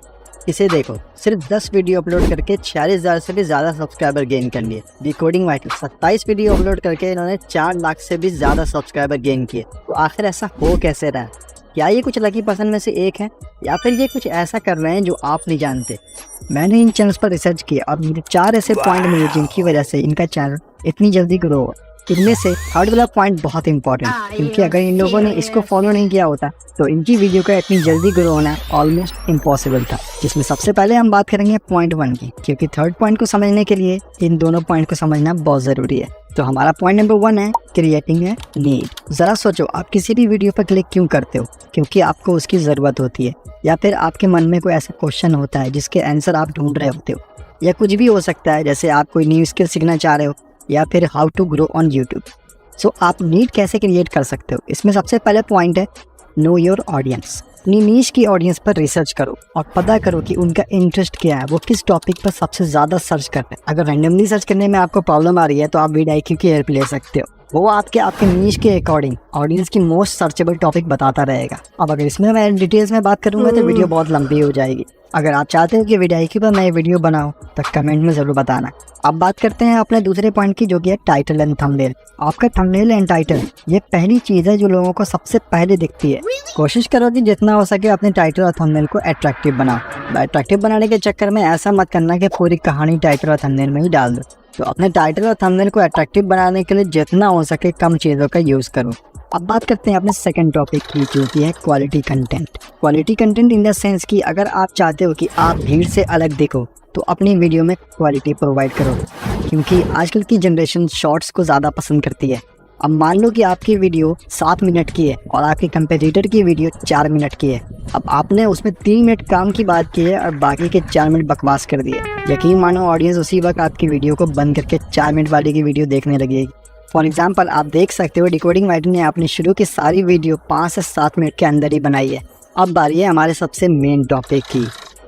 इसे देखो, सिर्फ 10 वीडियो अपलोड करके 46,000 से भी ज़्यादा सब्सक्राइबर गेन कर लिए। डिकोडिंग वाइटी 27 वीडियो अपलोड करके इन्होंने 4 लाख से भी ज़्यादा सब्सक्राइबर गेन किए। तो आखिर ऐसा हो कैसे रहा है? क्या ये कुछ लकी पर्सन में से एक है, या फिर ये कुछ ऐसा कर रहे हैं जो आप नहीं जानते? मैंने इन चैनल्स पर रिसर्च किया और मुझे 4 ऐसे पॉइंट मिले जिनकी वजह से इनका चैनल इतनी जल्दी ग्रो हुआ। इनमें से थर्ड वाला पॉइंट बहुत इंपॉर्टेंट, क्योंकि अगर इन लोगों ने इसको फॉलो नहीं किया होता तो इनकी वीडियो का इतनी जल्दी ग्रो होना ऑलमोस्ट इम्पॉसिबल था। जिसमें सबसे पहले हम बात करेंगे पॉइंट 1 की, क्योंकि थर्ड पॉइंट को समझने के लिए इन दोनों पॉइंट को समझना बहुत ज़रूरी है। तो हमारा पॉइंट नंबर 1 है क्रिएटिंग ए नीड। ज़रा सोचो, आप किसी भी वीडियो पर क्लिक क्यों करते हो? क्योंकि आपको उसकी ज़रूरत होती है, या फिर आपके मन में कोई ऐसा क्वेश्चन होता है जिसके आंसर आप ढूंढ रहे होते हो, या कुछ भी हो सकता है, जैसे आप कोई न्यू स्किल सीखना चाह रहे हो, या फिर how to grow on YouTube. So आप नीड कैसे क्रिएट कर सकते हो? इसमें सबसे पहले पॉइंट है नो योर ऑडियंस। अपनी नीश की ऑडियंस पर रिसर्च करो और पता करो कि उनका इंटरेस्ट क्या है, वो किस टॉपिक पर सबसे ज़्यादा सर्च करते हैं। अगर रैंडमली सर्च करने में आपको प्रॉब्लम आ रही है तो आप vidIQ की हेल्प ले सकते हो, वो आपके नीश के अकॉर्डिंग ऑडियंस की मोस्ट सर्चेबल टॉपिक बताता रहेगा। अब अगर इसमें मैं डिटेल्स में बात करूँगा तो वीडियो बहुत लंबी हो जाएगी। अगर आप चाहते हो कि vidIQ पर मैं वीडियो बनाऊँ तो कमेंट में ज़रूर बताना। अब बात करते हैं अपने दूसरे पॉइंट की, जो कि है टाइटल एंड थंबनेल। आपका थंबनेल एंड टाइटल ये पहली चीज़ है जो लोगों को सबसे पहले दिखती है। कोशिश करो कि जितना हो सके अपने टाइटल और थंबनेल को अट्रैक्टिव बनाओ। अट्रैक्टिव बनाने के चक्कर में ऐसा मत करना कि पूरी कहानी टाइटल और थंबनेल में ही डाल दो। तो अपने टाइटल और थंबनेल को अट्रैक्टिव बनाने के लिए जितना हो सके कम चीज़ों का यूज़ करो। अब बात करते हैं अपने सेकंड टॉपिक की, जो कि है quality content. Quality content in the sense कि अगर आप चाहते हो कि आप भीड़ से अलग दिखो तो अपनी वीडियो में क्वालिटी प्रोवाइड करो, क्योंकि आजकल की जनरेशन शॉर्ट्स को ज़्यादा पसंद करती है। अब मान लो कि आपकी वीडियो 7 मिनट की है और आपके कंपेटिटर की वीडियो 4 मिनट की है। अब आपने उसमें 3 मिनट काम की बात की है और बाकी के 4 मिनट बकवास कर दिए। यकीन मानो ऑडियंस उसी वक्त आपकी वीडियो को बंद करके 4 मिनट वाली की वीडियो देखने लगेगी। फॉर एग्जाम्पल आप देख सकते हो डिकोडिंग वाइटी ने अपनी शुरू की सारी वीडियो 5 से 7 मिनट के अंदर ही बनाई है। अब बारी है हमारे सबसे मेन टॉपिक की,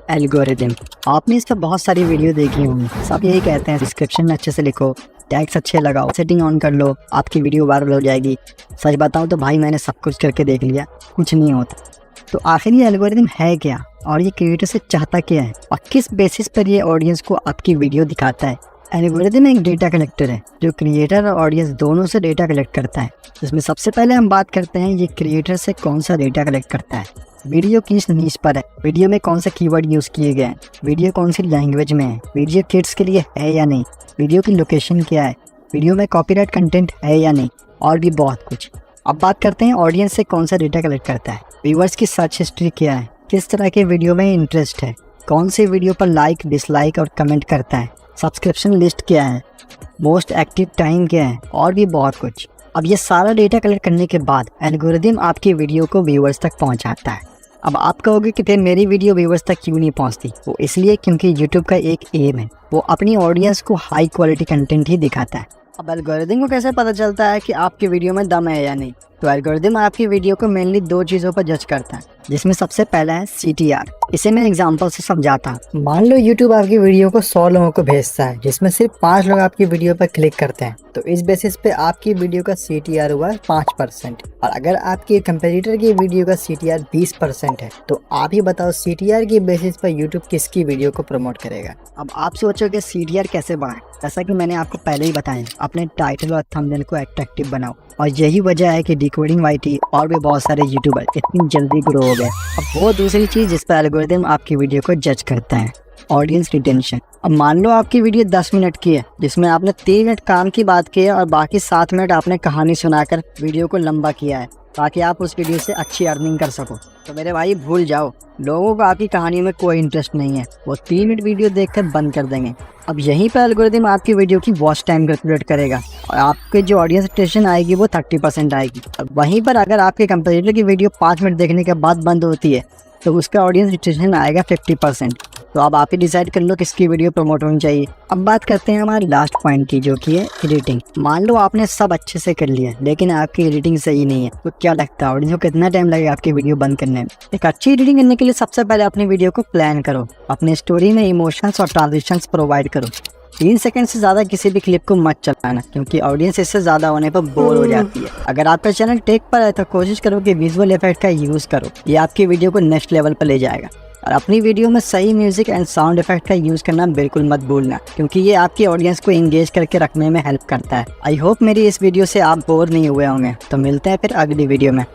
एल्गोरिदम। आपने इस पर बहुत सारी वीडियो देखी होंगी। सब यही कहते हैं डिस्क्रिप्शन में अच्छे से लिखो, टैग्स अच्छे लगाओ, सेटिंग ऑन कर लो, आपकी वीडियो वायरल हो जाएगी। सच बताओ तो भाई मैंने सब कुछ करके देख लिया, कुछ नहीं होता। तो आखिर ये एल्गोरिदम है क्या, और ये क्रिएटर से चाहता क्या है, और किस बेसिस पर ये ऑडियंस को आपकी वीडियो दिखाता है? एल्गोरिदम एक डेटा कलेक्टर है जो क्रिएटर और ऑडियंस दोनों से डेटा कलेक्ट करता है। जिसमें सबसे पहले हम बात करते हैं ये क्रिएटर से कौन सा डेटा कलेक्ट करता है। वीडियो किस नीश पर है, वीडियो में कौन से कीवर्ड यूज़ किए गए हैं, वीडियो कौन सी लैंग्वेज में है, वीडियो किड्स के लिए है या नहीं, वीडियो की लोकेशन क्या है, वीडियो में कॉपीराइट कंटेंट है या नहीं, और भी बहुत कुछ। अब बात करते हैं ऑडियंस से कौन सा डेटा कलेक्ट करता है, व्यूअर्स की सर्च हिस्ट्री क्या है, किस तरह के वीडियो में इंटरेस्ट है, कौन सी वीडियो पर लाइक डिसलाइक और कमेंट करता है, सब्सक्रिप्शन लिस्ट क्या है, मोस्ट एक्टिव टाइम क्या है, और भी बहुत कुछ। अब ये सारा डेटा कलेक्ट करने के बाद एल्गोरिदम आपकी वीडियो को व्यूअर्स तक पहुंचाता है। अब आप कहोगे कि फिर मेरी वीडियो व्यूअर्स तक क्यों नहीं पहुंचती? वो इसलिए क्योंकि यूट्यूब का एक एम है, वो अपनी ऑडियंस को हाई क्वालिटी कंटेंट ही दिखाता है। अब एल्गोरिदम को कैसे पता चलता है कि आपकी वीडियो में दम है या नहीं? तो एल्गोरिदम आपकी वीडियो को मेनली 2 चीज़ों पर जज करता है, जिसमें सबसे पहला है CTR। इसे मैं एग्जांपल से समझाता हूँ। मान लो यूट्यूब आपकी वीडियो को 100 लोगों को भेजता है, जिसमें सिर्फ 5 लोग आपकी वीडियो पर क्लिक करते हैं, तो इस बेसिस पे आपकी वीडियो का CTR हुआ 5%। और अगर आपके कंपेटिटर की वीडियो का CTR 20% है, तो आप ही बताओ CTR की बेसिस पर यूट्यूब किसकी वीडियो को प्रमोट करेगा? अब आप सोचोगे CTR कैसे बढ़ाएं? जैसा कि मैंने आपको पहले ही बताया, अपने टाइटल और थंबनेल को अट्रैक्टिव बनाओ, और यही वजह है कि डिकोडिंग YT और भी बहुत सारे यूट्यूबर इतनी जल्दी ग्रो हो गए। अब वो दूसरी चीज़ जिस पर एल्गोरिदम आपकी वीडियो को जज करता है, ऑडियंस रिटेंशन। अब मान लो आपकी वीडियो 10 मिनट की है, जिसमें आपने 3 मिनट काम की बात की है और बाकी 7 मिनट आपने कहानी सुनाकर वीडियो को लंबा किया है, ताकि आप उस वीडियो से अच्छी अर्निंग कर सको। तो मेरे भाई भूल जाओ, लोगों को आपकी कहानी में कोई इंटरेस्ट नहीं है, वो 3 मिनट वीडियो देखकर बंद कर देंगे। अब यहीं पर एल्गोरिदम आपकी वीडियो की वॉच टाइम कैलकुलेट करेगा और आपके जो ऑडियंस रिटेंशन आएगी वो 30% आएगी। अब वहीं पर अगर आपके कंपेटिटर की वीडियो 5 मिनट देखने के बाद बंद होती है, तो उसका ऑडियंस रिटेंशन आएगा 50%। तो अब आप ही डिसाइड कर लो किसकी वीडियो प्रमोट होनी चाहिए। अब बात करते हैं हमारे लास्ट पॉइंट की, जो कि है एडिटिंग। मान लो आपने सब अच्छे से कर लिया, लेकिन आपकी एडिटिंग सही नहीं है, तो क्या लगता है ऑडियंस को कितना टाइम लगेगा आपकी वीडियो बंद करने में? एक अच्छी एडिटिंग करने के लिए सबसे पहले अपनी वीडियो को प्लान करो, अपने स्टोरी में इमोशंस और ट्रांजिशंस प्रोवाइड करो। 3 सेकंड से ज़्यादा किसी भी क्लिप को मत चलाना, क्योंकि ऑडियंस इससे ज़्यादा होने पर बोर हो जाती है। अगर आपका चैनल टेक पर है तो कोशिश करो कि विजुअल इफेक्ट का यूज़ करो, ये आपकी वीडियो को नेक्स्ट लेवल पर ले जाएगा। और अपनी वीडियो में सही म्यूजिक एंड साउंड इफेक्ट का यूज़ करना बिल्कुल मत भूलना, क्योंकि ये आपकी ऑडियंस को एंगेज करके रखने में हेल्प करता है। आई होप मेरी इस वीडियो से आप बोर नहीं हुए होंगे। तो मिलते हैं फिर अगली वीडियो में।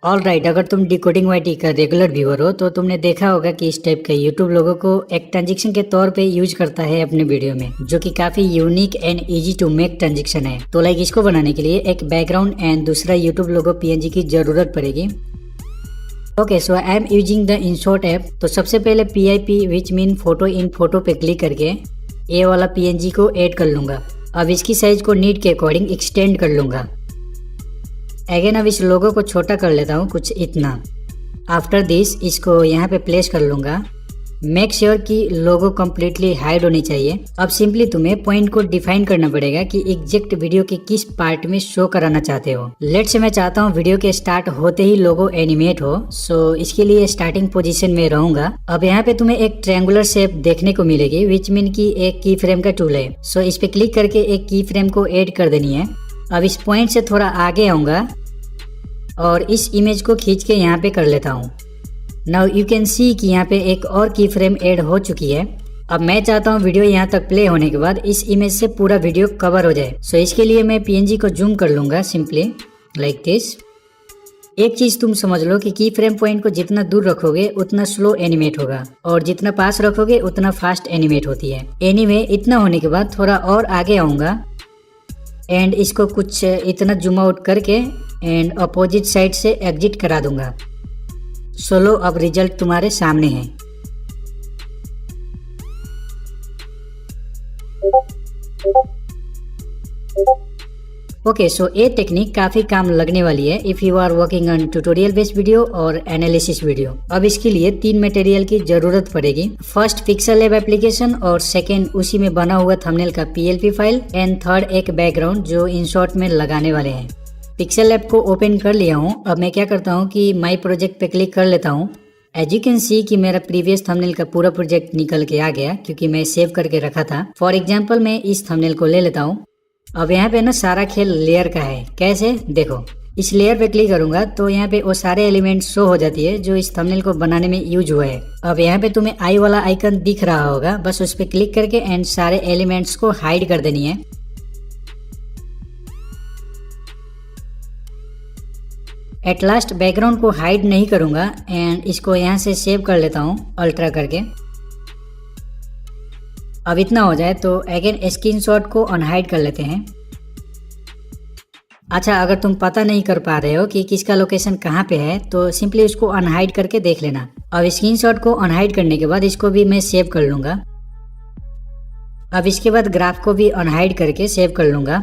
ऑलराइट, अगर तुम डिकोडिंग YT का रेगुलर व्यूअर हो तो तुमने देखा होगा कि इस टाइप का यूट्यूब लोगों को एक ट्रांजेक्शन के तौर पे यूज करता है अपने वीडियो में, जो कि काफी unique and easy to make transaction है। तो लाइक इसको बनाने के लिए एक बैकग्राउंड एंड दूसरा यूट्यूब लोगो PNG की जरूरत पड़ेगी। Okay, so I am using the InShot app. तो सबसे पहले PIP which mean photo in photo पे क्लिक करके ये वाला PNG को ऐड कर लूंगा। अब इसकी साइज को नीड के अकॉर्डिंग एक्सटेंड कर लूंगा। अगेन अब इस लोगो को छोटा कर लेता हूँ, कुछ इतना। आफ्टर दिस इसको यहाँ पे प्लेस कर लूंगा। मेक श्योर कि लोगो कम्प्लीटली हाइड होनी चाहिए। अब सिंपली तुम्हें पॉइंट को डिफाइन करना पड़ेगा कि एग्जैक्ट वीडियो के किस पार्ट में शो कराना चाहते हो। लेट्स से मैं चाहता हूँ वीडियो के स्टार्ट होते ही लोगो एनिमेट हो, सो इसके लिए स्टार्टिंग पोजीशन में रहूंगा। अब यहाँ पे तुम्हें एक ट्रायंगुलर शेप देखने को मिलेगी, विच मीन की एक की फ्रेम का टूल है। सो इस पे क्लिक करके एक की फ्रेम को ऐड कर देनी है। अब इस पॉइंट से थोड़ा आगे आऊंगा और इस इमेज को खींच के यहाँ पे कर लेता हूँ। नाउ यू कैन सी कि यहाँ पे एक और की फ्रेम ऐड हो चुकी है। अब मैं चाहता हूँ वीडियो यहाँ तक प्ले होने के बाद इस इमेज से पूरा वीडियो कवर हो जाए। सो इसके लिए मैं PNG को जूम कर लूंगा सिंपली लाइक दिस। एक चीज तुम समझ लो कि की फ्रेम पॉइंट को जितना दूर रखोगे उतना स्लो एनिमेट होगा, और जितना पास रखोगे उतना फास्ट एनिमेट होती है। एनीवे, इतना होने के बाद थोड़ा और आगे आऊंगा एंड इसको कुछ इतना जूम आउट करके एंड अपोजिट साइड से एग्जिट करा दूंगा। सो लो, अब रिजल्ट तुम्हारे सामने है। ओके, सो ये टेक्निक काफी काम लगने वाली है if you are working on tutorial based video और एनालिसिस वीडियो। अब इसके लिए 3 मटेरियल की जरूरत पड़ेगी। फर्स्ट पिक्सल लैब एप्लीकेशन, और सेकेंड उसी में बना हुआ थंबनेल का PLP फाइल, एंड थर्ड एक बैकग्राउंड जो इनशॉट में लगाने वाले हैं। पिक्सल लैब को ओपन कर लिया हूँ। अब मैं क्या करता हूँ कि माई प्रोजेक्ट पे क्लिक कर लेता हूँ। एज यू कैन सी कि मेरा प्रीवियस थंबनेल का पूरा प्रोजेक्ट निकल के आ गया, क्योंकि मैं सेव करके रखा था। फॉर एग्जाम्पल मैं इस थंबनेल को ले लेता हूँ। अब यहाँ पे ना सारा खेल लेयर का है। कैसे? देखो, इस लेयर पे क्लिक करूंगा तो यहाँ पे वो सारे एलिमेंट्स शो हो जाती है जो इस थंबनेल को बनाने में यूज हुआ है। अब यहाँ पे तुम्हें आई वाला आइकन दिख रहा होगा, बस उस पे क्लिक करके एंड सारे एलिमेंट्स को हाइड कर देनी है। एट लास्ट बैकग्राउंड को हाइड नहीं करूंगा एंड इसको यहाँ से सेव कर लेता हूँ अल्ट्रा करके। अब इतना हो जाए तो अगेन स्क्रीनशॉट को अनहाइड कर लेते हैं। अच्छा, अगर तुम पता नहीं कर पा रहे हो कि किसका लोकेशन कहाँ पे है तो सिंपली उसको अनहाइड करके देख लेना। अब स्क्रीनशॉट को अनहाइड करने के बाद इसको भी मैं सेव कर लूंगा। अब इसके बाद ग्राफ को भी अनहाइड करके सेव कर लूंगा।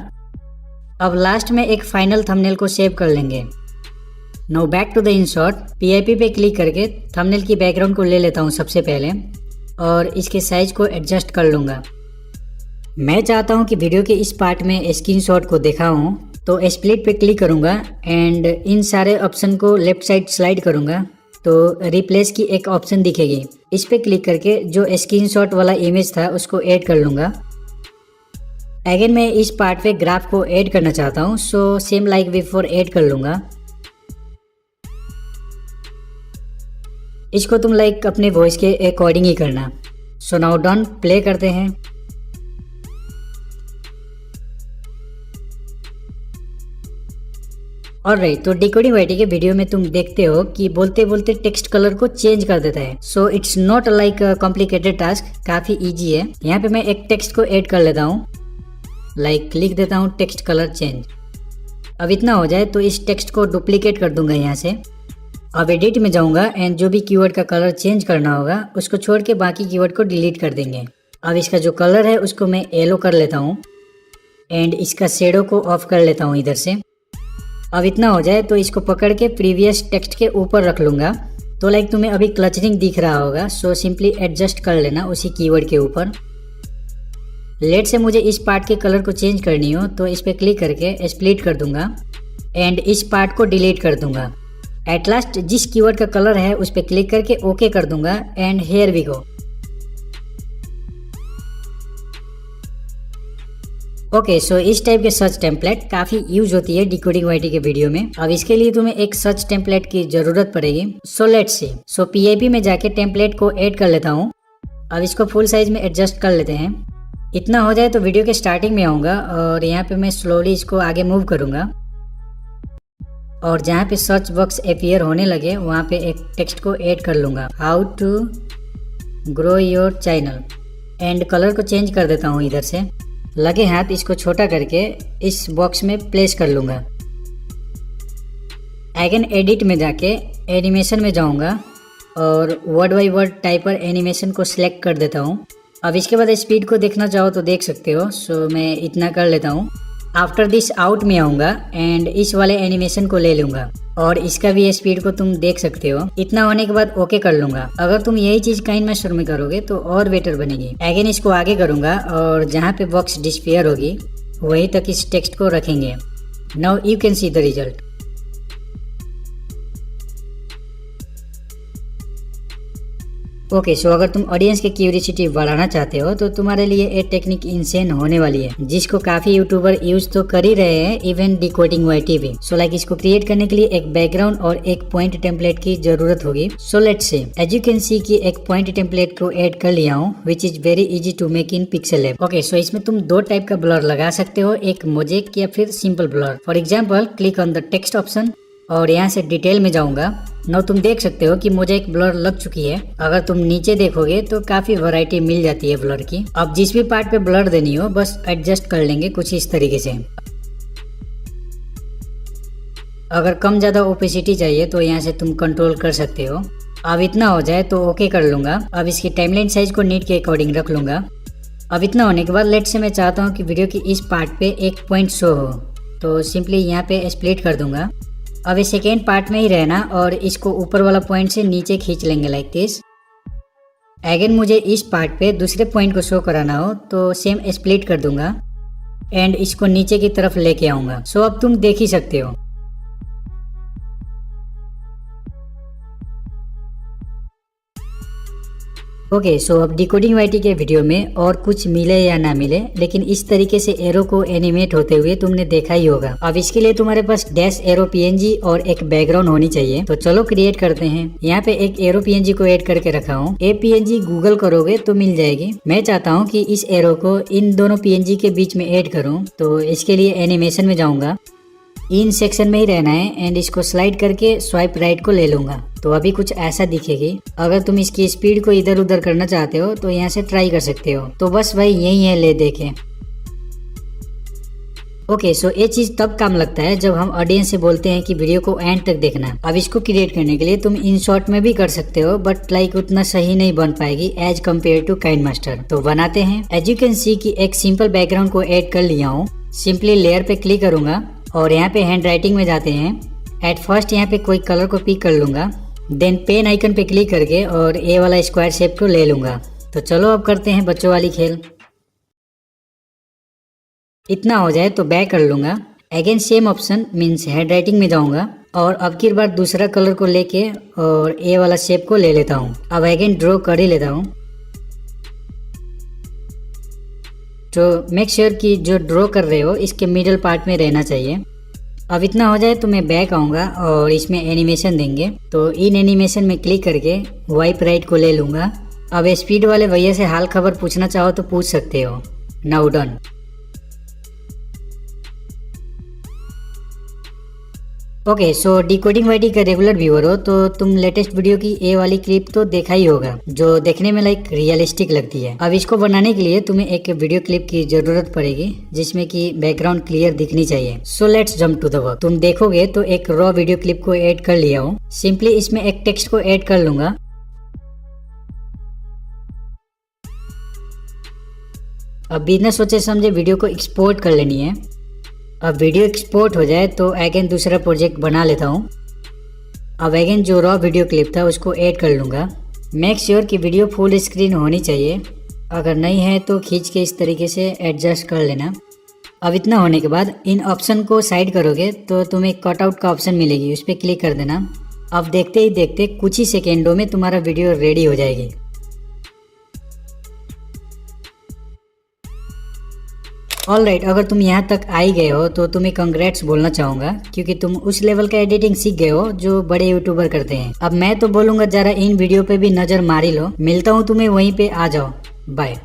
अब लास्ट में एक फाइनल थंबनेल को सेव कर लेंगे। Now back to the insert, PIP पे क्लिक करके थंबनेल की बैकग्राउंड को ले लेता हूँ सबसे पहले और इसके साइज को एडजस्ट कर लूंगा। मैं चाहता हूँ कि वीडियो के इस पार्ट में स्क्रीनशॉट को दिखाऊं तो स्प्लिट पे क्लिक करूंगा एंड इन सारे ऑप्शन को लेफ्ट साइड स्लाइड करूंगा तो रिप्लेस की एक ऑप्शन दिखेगी। इस पे क्लिक करके जो स्क्रीनशॉट वाला इमेज था उसको ऐड कर लूंगा। अगेन मैं इस पार्ट पे ग्राफ को ऐड करना चाहता हूँ, so same like before add कर लूंगा। इसको तुम लाइक अपने वॉइस के अकॉर्डिंग ही करना। सो नाउ डन, प्ले करते हैं। ऑलराइट, तो डिकोडिंग वाईटी के वीडियो में तुम देखते हो कि बोलते बोलते टेक्स्ट कलर को चेंज कर देता है। So it's not like complicated task, काफी इजी है। यहाँ पे मैं एक टेक्स्ट को ऐड कर लेता हूँ, लाइक लिख देता हूँ टेक्स्ट कलर चेंज। अब इतना हो जाए तो इस टेक्स्ट को डुप्लीकेट कर दूंगा यहाँ से। अब एडिट में जाऊंगा एंड जो भी कीवर्ड का कलर चेंज करना होगा उसको छोड़ के बाकी कीवर्ड को डिलीट कर देंगे। अब इसका जो कलर है उसको मैं येलो कर लेता हूँ एंड इसका शेडो को ऑफ कर लेता हूँ इधर से। अब इतना हो जाए तो इसको पकड़ के प्रीवियस टेक्स्ट के ऊपर रख लूंगा। तो लाइक तुम्हें अभी क्लचरिंग दिख रहा होगा, सो सिंपली एडजस्ट कर लेना उसी कीवर्ड के ऊपर। लेट से मुझे इस पार्ट के कलर को चेंज करनी हो तो इस पे क्लिक करके स्प्लिट कर दूंगा एंड इस पार्ट को डिलीट कर दूंगा। एट लास्ट जिस कीवर्ड का कलर है उस पे क्लिक करके ओके कर दूंगा and here we go. Okay, so इस टाइप के सर्च टेम्पलेट काफी यूज होती है डिकोडिंग वाईटी के वीडियो में। अब इसके लिए तुम्हें एक सर्च टेम्पलेट की जरूरत पड़ेगी। So let's see. So PIP में जाके टेम्पलेट को ऐड कर लेता हूँ। अब इसको फुल साइज में एडजस्ट कर लेते हैं। इतना हो जाए तो वीडियो के स्टार्टिंग में आऊंगा और यहाँ पे मैं स्लोली इसको आगे मूव करूंगा और जहाँ पे सर्च बॉक्स अपीयर होने लगे वहाँ पे एक टेक्स्ट को ऐड कर लूंगा, how to grow your channel, and colour को चेंज कर देता हूँ इधर से। लगे हाथ इसको छोटा करके इस बॉक्स में प्लेस कर लूंगा। अगेन एडिट में जाके एनिमेशन में जाऊंगा और वर्ड बाई वर्ड टाइपर एनिमेशन को सिलेक्ट कर देता हूँ। अब इसके बाद स्पीड को देखना चाहो तो देख सकते हो, सो मैं इतना कर लेता हूँ। आफ्टर दिस आउट में आऊंगा एंड इस वाले एनिमेशन को ले लूंगा और इसका भी स्पीड को तुम देख सकते हो। इतना होने के बाद ओके कर लूंगा। अगर तुम यही चीज काइन मास्टर में करोगे तो और बेटर बनेगी। अगेन इसको आगे करूंगा और जहाँ पे बॉक्स डिस्पेयर होगी वहीं तक इस टेक्स्ट को रखेंगे। Now you can see the result. Okay, so अगर तुम ऑडियंस की क्यूरियोसिटी बढ़ाना चाहते हो तो तुम्हारे लिए ये टेक्निक इंसेन होने वाली है, जिसको काफी यूट्यूबर यूज तो कर ही रहे हैं, इवन डिकोडिंग वाईटी भी। सो लाइक इसको क्रिएट करने के लिए एक बैकग्राउंड और एक पॉइंट टेम्पलेट की जरूरत होगी। So let's say as you can see कि एक पॉइंट टेम्पलेट को ऐड कर लिया हूँ, which is very easy to make in Pixel Lab. Okay, so इसमें तुम दो टाइप का ब्लर लगा सकते हो, एक मोजेक या फिर simple blur. For example click on the text option और यहाँ से डिटेल में जाऊंगा। नाउ तुम देख सकते हो कि मुझे एक ब्लर लग चुकी है। अगर तुम नीचे देखोगे तो काफी वैरायटी मिल जाती है ब्लर की। अब जिस भी पार्ट पे ब्लर देनी हो बस एडजस्ट कर लेंगे कुछ इस तरीके से। अगर कम ज्यादा ओपेसिटी चाहिए तो यहाँ से तुम कंट्रोल कर सकते हो। अब इतना हो जाए तो ओके कर लूंगा। अब इसकी टाइमलाइन साइज को नीट के अकॉर्डिंग रख लूंगा। अब इतना होने के बाद लेट से मैं चाहता हूँ कि वीडियो की इस पार्ट पे एक पॉइंट शो हो, तो सिंपली यहाँ पे स्प्लिट कर दूंगा। अब इस सेकेंड पार्ट में ही रहना और इसको ऊपर वाला पॉइंट से नीचे खींच लेंगे लाइक दिस। अगेन मुझे इस पार्ट पे दूसरे पॉइंट को शो कराना हो तो सेम स्प्लिट कर दूंगा एंड इसको नीचे की तरफ लेके आऊंगा। सो अब तुम देख ही सकते हो। ओके, सो अब डिकोडिंग वाईटी के वीडियो में और कुछ मिले या ना मिले, लेकिन इस तरीके से एरो को एनिमेट होते हुए तुमने देखा ही होगा। अब इसके लिए तुम्हारे पास डैश एरो PNG और एक बैकग्राउंड होनी चाहिए। तो चलो क्रिएट करते हैं। यहाँ पे एक एरो PNG को ऐड करके रखा हूँ। ये PNG गूगल करोगे तो मिल जाएगी। मैं चाहता हूँ कि इस एरो को इन दोनों PNG के बीच में ऐड करूँ, तो इसके लिए एनिमेशन में जाऊंगा इन सेक्शन में ही रहना है एंड इसको स्लाइड करके स्वाइप राइट को ले लूंगा। तो अभी कुछ ऐसा दिखेगी। अगर तुम इसकी स्पीड को इधर उधर करना चाहते हो तो यहाँ से ट्राई कर सकते हो। तो बस भाई यही है, ले देखे। ओके सो ये चीज तब काम लगता है जब हम ऑडियंस से बोलते हैं कि वीडियो को एंड तक देखना। अब इसको क्रिएट करने के लिए तुम इन शॉर्ट में भी कर सकते हो, बट लाइक उतना सही नहीं बन पाएगी एज कम्पेयर टू काइनमास्टर। तो बनाते हैं। एज यू कैन सी कि एक सिंपल बैकग्राउंड को ऐड कर लिया हूँ। सिंपली लेयर पे क्लिक करूंगा और यहाँ पे हैंड राइटिंग में जाते हैं। एट फर्स्ट यहाँ पे कोई कलर को पिक कर लूंगा, देन पेन आइकन पे क्लिक करके और ए वाला स्क्वायर शेप को ले लूंगा। तो चलो अब करते हैं बच्चों वाली खेल। इतना हो जाए तो बैक कर लूंगा। Again same option means hand writing में जाऊंगा और अब की बार दूसरा कलर को लेके और ए वाला शेप को ले लेता हूँ। अब अगेन ड्रॉ कर ही लेता हूँ। तो मेक श्योर कि जो ड्रॉ कर रहे हो इसके मिडल पार्ट में रहना चाहिए। अब इतना हो जाए तो मैं बैक आऊँगा और इसमें एनिमेशन देंगे। तो इन एनिमेशन में क्लिक करके वाइप राइट को ले लूँगा। अब स्पीड वाले भैया से हाल खबर पूछना चाहो तो पूछ सकते हो। Now done. Okay so decoding YT का रेगुलर व्यूअर हो तो तुम लेटेस्ट वीडियो की ए वाली क्लिप तो देखा ही होगा, जो देखने में लाइक रियलिस्टिक लगती है। अब इसको बनाने के लिए तुम्हें एक वीडियो क्लिप की जरूरत पड़ेगी जिसमें कि बैकग्राउंड क्लियर दिखनी चाहिए। So let's jump to the work. तुम देखोगे तो एक रॉ वीडियो क्लिप को ऐड कर लिया हूँ। सिंपली इसमें एक टेक्स्ट को ऐड कर लूंगा। अब बिना सोचे समझे वीडियो को एक्सपोर्ट कर लेनी है। अब वीडियो एक्सपोर्ट हो जाए तो अगेन दूसरा प्रोजेक्ट बना लेता हूँ। अब अगेन जो रॉ वीडियो क्लिप था उसको ऐड कर लूँगा। मेक श्योर कि वीडियो फुल स्क्रीन होनी चाहिए, अगर नहीं है तो खींच के इस तरीके से एडजस्ट कर लेना। अब इतना होने के बाद इन ऑप्शन को साइड करोगे तो तुम्हें कटआउट का ऑप्शन मिलेगी, उस पर क्लिक कर देना। अब देखते ही देखते कुछ ही सेकेंडों में तुम्हारा वीडियो रेडी हो जाएगी। ऑलराइट, अगर तुम यहाँ तक आ ही गए हो तो तुम्हें कंग्रेट्स बोलना चाहूँगा, क्योंकि तुम उस लेवल का एडिटिंग सीख गए हो जो बड़े यूट्यूबर करते हैं। अब मैं तो बोलूँगा जरा इन वीडियो पे भी नज़र मार ही लो। मिलता हूँ तुम्हें वहीं पे, आ जाओ। बाय।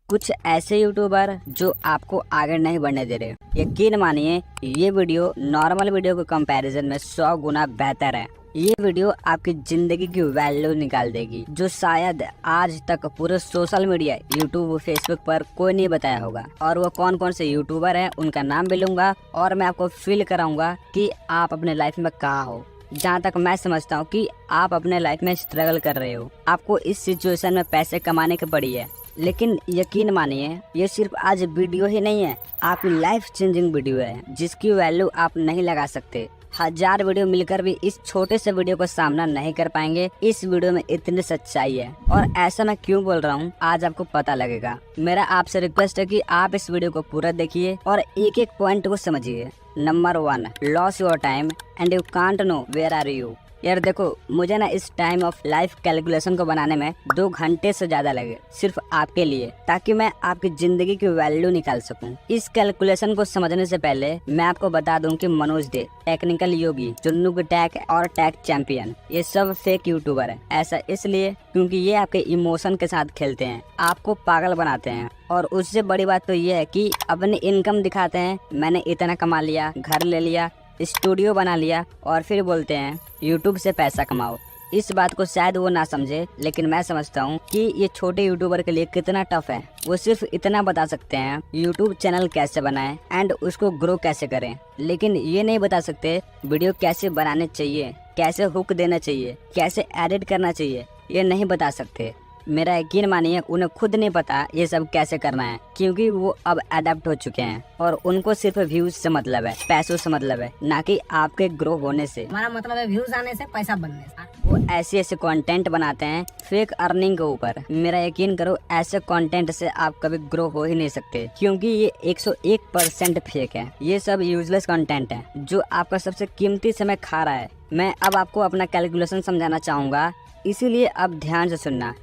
कुछ ऐसे यूट्यूबर जो आपको आगे नहीं बढ़ने दे रहे, यकीन मानिए ये वीडियो नॉर्मल वीडियो के कंपैरिजन में 100 गुना बेहतर है। ये वीडियो आपकी जिंदगी की वैल्यू निकाल देगी, जो शायद आज तक पूरे सोशल मीडिया यूट्यूब फेसबुक पर कोई नहीं बताया होगा। और वो कौन कौन से यूट्यूबर हैं उनका नाम भी लूंगा और मैं आपको फील कराऊंगा कि आप अपने लाइफ में कहाँ हो। जहाँ तक मैं समझता हूँ कि आप अपने लाइफ में स्ट्रगल कर रहे हो, आपको इस सिचुएशन में पैसे कमाने की पड़ी है, लेकिन यकीन मानिए ये सिर्फ आज वीडियो ही नहीं है, आपकी लाइफ चेंजिंग वीडियो है जिसकी वैल्यू आप नहीं लगा सकते। 1000 वीडियो मिलकर भी इस छोटे से वीडियो को सामना नहीं कर पाएंगे। इस वीडियो में इतनी सच्चाई है, और ऐसा मैं क्यों बोल रहा हूँ आज आपको पता लगेगा। मेरा आपसे रिक्वेस्ट है कि आप इस वीडियो को पूरा देखिए और एक एक पॉइंट को समझिए। Number 1, loss your time and you can't know where are you. यार देखो, मुझे ना इस टाइम ऑफ लाइफ कैलकुलेशन को बनाने में 2 घंटे से ज्यादा लगे, सिर्फ आपके लिए, ताकि मैं आपकी जिंदगी की वैल्यू निकाल सकूं। इस कैलकुलेशन को समझने से पहले मैं आपको बता दूं कि मनोज दे, टेक्निकल योगी, जुन्नू टैक और टैक चैंपियन, ये सब फेक यूट्यूबर है। ऐसा इसलिए क्योंकि ये आपके इमोशन के साथ खेलते हैं, आपको पागल बनाते हैं, और उससे बड़ी बात तो ये है कि अपनी इनकम दिखाते हैं, मैंने इतना कमा लिया, घर ले लिया, स्टूडियो बना लिया, और फिर बोलते हैं यूट्यूब से पैसा कमाओ। इस बात को शायद वो ना समझे, लेकिन मैं समझता हूँ कि ये छोटे यूट्यूबर के लिए कितना टफ है। वो सिर्फ इतना बता सकते हैं यूट्यूब चैनल कैसे बनाएं एंड उसको ग्रो कैसे करें, लेकिन ये नहीं बता सकते वीडियो कैसे बनाने चाहिए, कैसे हुक देना चाहिए, कैसे एडिट करना चाहिए, ये नहीं बता सकते। मेरा यकीन मानिए उन्हें खुद नहीं पता ये सब कैसे करना है, क्योंकि वो अब अडेप्ट हो चुके हैं और उनको सिर्फ व्यूज से मतलब है, पैसों से मतलब है, ना कि आपके ग्रो होने से। हमारा मतलब है व्यूज आने से, पैसा बनने से। वो ऐसे कंटेंट बनाते हैं फेक अर्निंग के ऊपर। मेरा यकीन करो, ऐसे कंटेंट से आप कभी ग्रो हो ही नहीं सकते, क्योंकि ये 101% फेक है। ये सब यूजलेस कंटेंट है जो आपका सबसे कीमती समय खा रहा है। मैं अब आपको अपना कैलकुलेशन समझाना चाहूँगा, इसीलिए अब ध्यान से सुनना।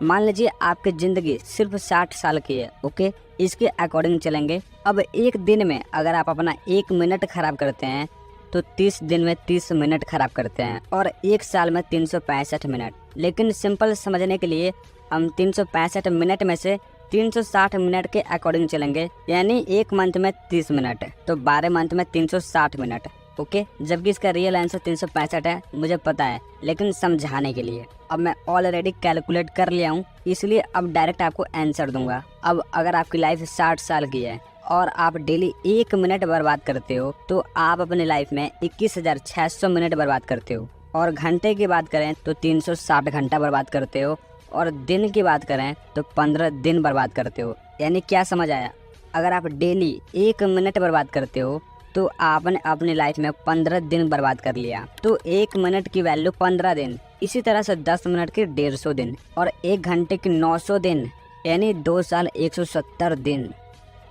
मान लीजिए आपकी जिंदगी सिर्फ 60 साल की है, ओके, इसके अकॉर्डिंग चलेंगे। अब एक दिन में अगर आप अपना 1 मिनट खराब करते हैं तो 30 दिन में 30 मिनट खराब करते हैं और एक साल में 365 मिनट। लेकिन सिंपल समझने के लिए हम 365 मिनट में से 360 मिनट के अकॉर्डिंग चलेंगे, यानी एक मंथ में 30 मिनट, तो 12 मंथ में 360 मिनट। ओके, जबकि इसका रियल आंसर 365 है, मुझे पता है, लेकिन समझाने के लिए अब मैं ऑलरेडी कैलकुलेट कर लिया हूँ, इसलिए अब डायरेक्ट आपको आंसर दूंगा। अब अगर आपकी लाइफ 60 साल की है और आप डेली 1 मिनट बर्बाद करते हो, तो आप अपनी लाइफ में 21,600 मिनट बर्बाद करते हो। और घंटे की बात करें तो 360 घंटा बर्बाद करते हो, और दिन की बात करें तो 15 दिन बर्बाद करते हो। यानी क्या समझ आया? अगर आप डेली 1 मिनट बर्बाद करते हो तो आपने अपनी लाइफ में 15 दिन बर्बाद कर लिया। तो 1 मिनट की वैल्यू 15 दिन, इसी तरह से 10 मिनट की 150 दिन, और 1 घंटे की 900 दिन, यानी 2 साल 170 दिन।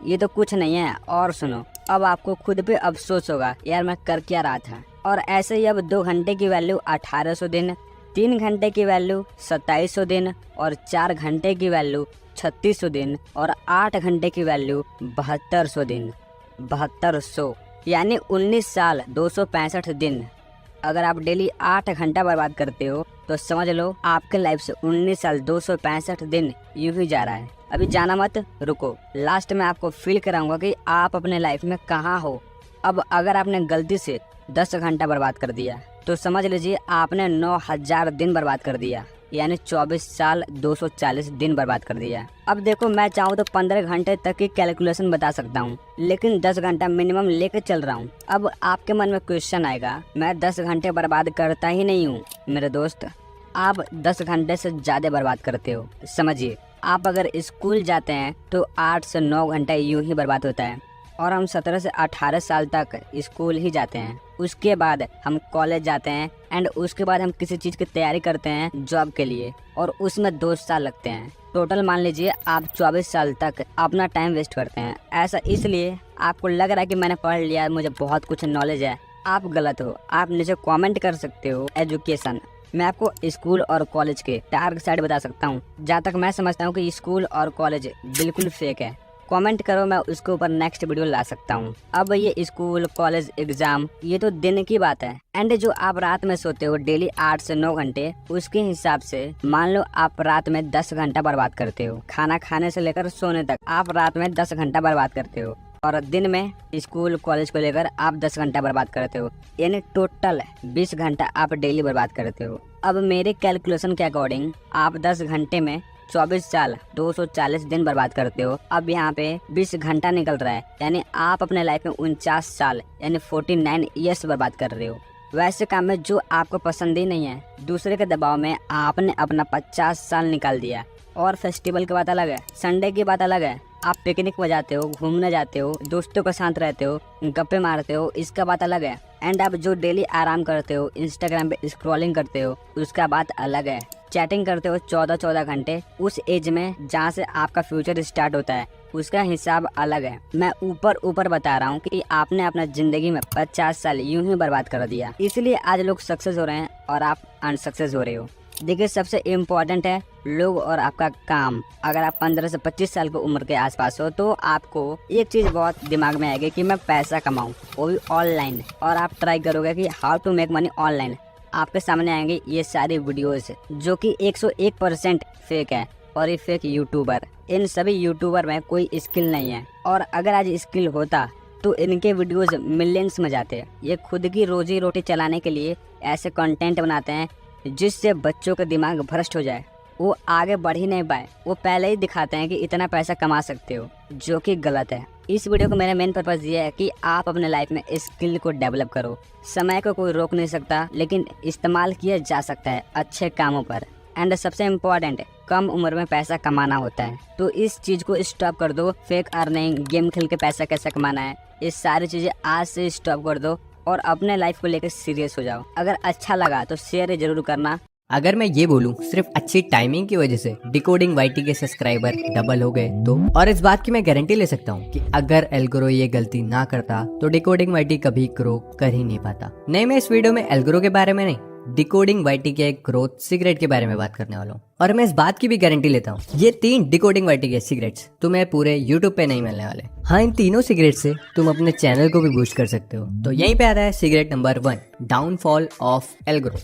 ये तो कुछ नहीं है। और सुनो, अब आपको खुद पे अफसोस होगा, यार मैं कर क्या रहा था। और ऐसे ही अब 2 घंटे की वैल्यू 1800 दिन, 3 घंटे की वैल्यू 2700 दिन, और 4 घंटे की वैल्यू 3600 दिन, और 8 घंटे की वैल्यू 7200 दिन। 7200 यानी 19 साल 265 दिन। अगर आप डेली 8 घंटा बर्बाद करते हो तो समझ लो आपके लाइफ से 19 साल 265 दिन यूं ही जा रहा है। अभी जाना मत, रुको, लास्ट में आपको फील कराऊंगा कि आप अपने लाइफ में कहाँ हो। अब अगर आपने गलती से 10 घंटा बर्बाद कर दिया तो समझ लीजिए आपने 9000 दिन बर्बाद कर दिया, यानी 24 साल 240 दिन बर्बाद कर दिया। अब देखो, मैं चाहूँ तो 15 घंटे तक की कैलकुलेशन बता सकता हूँ, लेकिन 10 घंटा मिनिमम लेकर चल रहा हूँ। अब आपके मन में क्वेश्चन आएगा, मैं 10 घंटे बर्बाद करता ही नहीं हूँ। मेरे दोस्त, आप 10 घंटे से ज़्यादा बर्बाद करते हो। समझिए, आप अगर स्कूल जाते हैं तो 8 से 9 घंटा यूं ही बर्बाद होता है, और हम 17 से 18 साल तक स्कूल ही जाते हैं। उसके बाद हम कॉलेज जाते हैं, एंड उसके बाद हम किसी चीज़ की तैयारी करते हैं जॉब के लिए, और उसमें 2 साल लगते हैं। टोटल मान लीजिए आप 24 साल तक अपना टाइम वेस्ट करते हैं। ऐसा इसलिए आपको लग रहा है कि मैंने पढ़ लिया, मुझे बहुत कुछ नॉलेज है। आप गलत हो। आप नीचे कमेंट कर सकते हो एजुकेशन। मैं आपको स्कूल और कॉलेज के डार्क साइड बता सकता हूँ। जहाँ तक मैं समझता हूँ कि स्कूल और कॉलेज बिल्कुल फेक है। कमेंट करो, मैं उसके ऊपर नेक्स्ट वीडियो ला सकता हूँ। अब ये स्कूल कॉलेज एग्जाम ये तो दिन की बात है, एंड जो आप रात में सोते हो डेली 8 से 9 घंटे, उसके हिसाब से मान लो आप रात में 10 घंटा बर्बाद करते हो। खाना खाने से लेकर सोने तक आप रात में 10 घंटा बर्बाद करते हो, और दिन में स्कूल कॉलेज को लेकर आप 10 घंटा बर्बाद करते हो, यानी टोटल 20 घंटा आप डेली बर्बाद करते हो। अब मेरे कैलकुलेशन के अकॉर्डिंग आप 10 घंटे में 24 साल 240 दिन बर्बाद करते हो। अब यहाँ पे 20 घंटा निकल रहा है, यानी आप अपने लाइफ में 49 साल यानी 49 ईयर्स बर्बाद कर रहे हो। वैसे काम में जो आपको पसंद ही नहीं है, दूसरे के दबाव में आपने अपना 50 साल निकाल दिया। और फेस्टिवल की बात अलग है, संडे की बात अलग है। आप पिकनिक में जाते हो, घूमने जाते हो, दोस्तों के साथ रहते हो, गप्पे मारते हो, इसका बात अलग है। एंड आप जो डेली आराम करते हो, इंस्टाग्राम पे स्क्रॉलिंग करते हो, उसका बात अलग है। चैटिंग करते हो 14-14 घंटे, उस एज में जहाँ से आपका फ्यूचर स्टार्ट होता है, उसका हिसाब अलग है। मैं ऊपर बता रहा हूँ कि आपने अपना जिंदगी में 50 साल यूं ही बर्बाद कर दिया, इसलिए आज लोग सक्सेस हो रहे हैं और आप अनसक्सेस हो रहे हो। देखिए, सबसे इम्पोर्टेंट है लोग और आपका काम। अगर आप 15 से 25 साल की उम्र के आसपास हो तो आपको एक चीज बहुत दिमाग में आएगी कि मैं पैसा कमाऊं, वो भी ऑनलाइन, और आप ट्राई करोगे कि how to make money online. आपके सामने आएंगे ये सारी वीडियोस जो कि 101% फेक है, और ये फेक यूट्यूबर। इन सभी यूट्यूबर में कोई स्किल नहीं है, और अगर आज स्किल होता तो इनके वीडियोस मिलियंस में जाते। ये खुद की रोजी रोटी चलाने के लिए ऐसे कंटेंट बनाते हैं जिससे बच्चों का दिमाग भ्रष्ट हो जाए, वो आगे बढ़ ही नहीं पाए। वो पहले ही दिखाते हैं कि इतना पैसा कमा सकते हो, जो कि गलत है। इस वीडियो का मेरा मेन पर्पस ये है कि आप अपने लाइफ में स्किल को डेवलप करो। समय को कोई रोक नहीं सकता, लेकिन इस्तेमाल किया जा सकता है अच्छे कामों पर। एंड सबसे इम्पोर्टेंट, कम उम्र में पैसा कमाना होता है, तो इस चीज को स्टॉप कर दो। फेक अर्निंग, गेम खेल के पैसा कैसे कमाना है, ये सारी चीजें आज से स्टॉप कर दो और अपने लाइफ को लेकर सीरियस हो जाओ। अगर अच्छा लगा तो शेयर जरूर करना। अगर मैं ये बोलूं सिर्फ अच्छी टाइमिंग की वजह से डिकोडिंग वाईटी के सब्सक्राइबर डबल हो गए तो, और इस बात की मैं गारंटी ले सकता हूँ कि अगर एल्गोरो ये गलती ना करता तो डिकोडिंग वाईटी कभी ग्रो कर ही नहीं पाता। नहीं, मैं इस वीडियो में एल्गोरो के बारे में नहीं, डिकोडिंग वाईटी के ग्रोथ सीक्रेट के बारे में बात करने वाला हूँ और मैं इस बात की भी गारंटी लेता हूँ ये 3 डिकोडिंग वाईटी के सीक्रेट्स तुम्हें पूरे यूट्यूब पे नहीं मिलने वाले। हाँ, इन तीनों सीक्रेट से तुम अपने चैनल को भी बूस्ट कर सकते हो। तो यहीं पे आता है सीक्रेट नंबर 1, डाउनफॉल ऑफ एल्गोरो।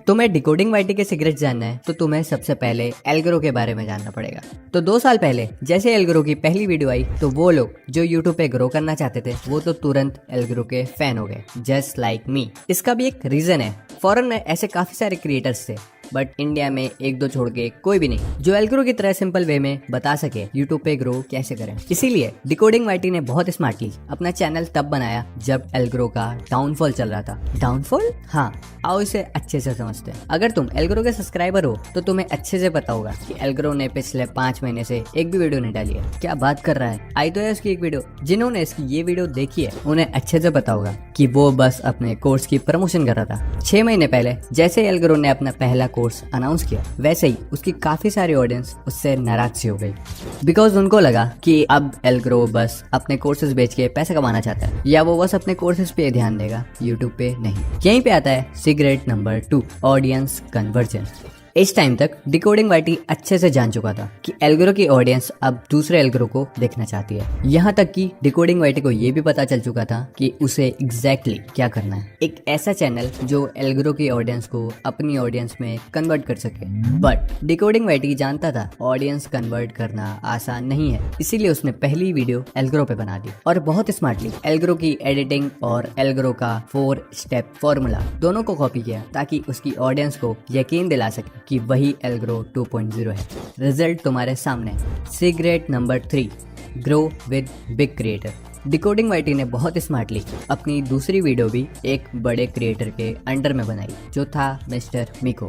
तुम्हें डिकोडिंग वाईटी के सीक्रेट जानना है तो तुम्हें सबसे पहले एल्गोरो के बारे में जानना पड़ेगा। तो 2 साल पहले जैसे एल्गोरो की पहली वीडियो आई तो वो लोग जो यूट्यूब पे ग्रो करना चाहते थे वो तो तुरंत एल्गोरो के फैन हो गए, जस्ट लाइक मी। इसका भी एक रीजन है, फॉरेन में ऐसे काफी सारे क्रिएटर्स थे बट इंडिया में 1-2 छोड़ के कोई भी नहीं जो एल्गोरो की तरह सिंपल वे में बता सके यूट्यूब पे ग्रो कैसे करें। इसीलिए डिकोडिंग वाईटी ने बहुत स्मार्टली अपना चैनल तब बनाया जब एल्गोरो का डाउनफॉल चल रहा था। डाउनफॉल? हाँ, आओ इसे अच्छे से समझते हैं। अगर तुम एल्गोरो के सब्सक्राइबर हो तो तुम्हें अच्छे से पता होगा कि एल्गोरो ने पिछले 5 महीने से एक भी वीडियो नहीं डाली है। क्या बात कर रहा है, आई तो है उसकी एक वीडियो। जिन्होंने इसकी ये वीडियो देखी है उन्हें अच्छे से पता होगा कि वो बस अपने कोर्स की प्रमोशन कर रहा था। 6 महीने पहले जैसे एल्गोरो ने अपना पहला कोर्स अनाउंस किया वैसे ही उसकी काफी सारी ऑडियंस उससे नाराज सी हो गई, बिकॉज उनको लगा कि अब एल्गोरो बस अपने कोर्सेज बेच के पैसे कमाना चाहता है या वो बस अपने कोर्सेज पे ध्यान देगा, यूट्यूब पे नहीं। यहीं पे आता है सीक्रेट नंबर 2, ऑडियंस कन्वर्जन। इस टाइम तक डिकोडिंग वाईटी अच्छे से जान चुका था कि एल्गोरो की ऑडियंस अब दूसरे एल्गोरो को देखना चाहती है। यहाँ तक कि डिकोडिंग वाईटी को ये भी पता चल चुका था कि उसे एग्जैक्टली क्या करना है, एक ऐसा चैनल जो एल्गोरो की ऑडियंस को अपनी ऑडियंस में कन्वर्ट कर सके। बट डिकोडिंग वाईटी जानता था ऑडियंस कन्वर्ट करना आसान नहीं है, इसीलिए उसने पहली वीडियो एल्गोरो पे बना दी और बहुत स्मार्टली एल्गोरो की एडिटिंग और एल्गोरो का 4 स्टेप फॉर्मूला दोनों को कॉपी किया ताकि उसकी ऑडियंस को यकीन दिला सके कि वही एल्गोरो 2.0 है। रिजल्ट तुम्हारे सामने। Secret number 3, grow with big creator. Decoding YT ने बहुत स्मार्टली अपनी दूसरी वीडियो भी एक बड़े क्रिएटर के अंडर में बनाई जो था मिस्टर मिको।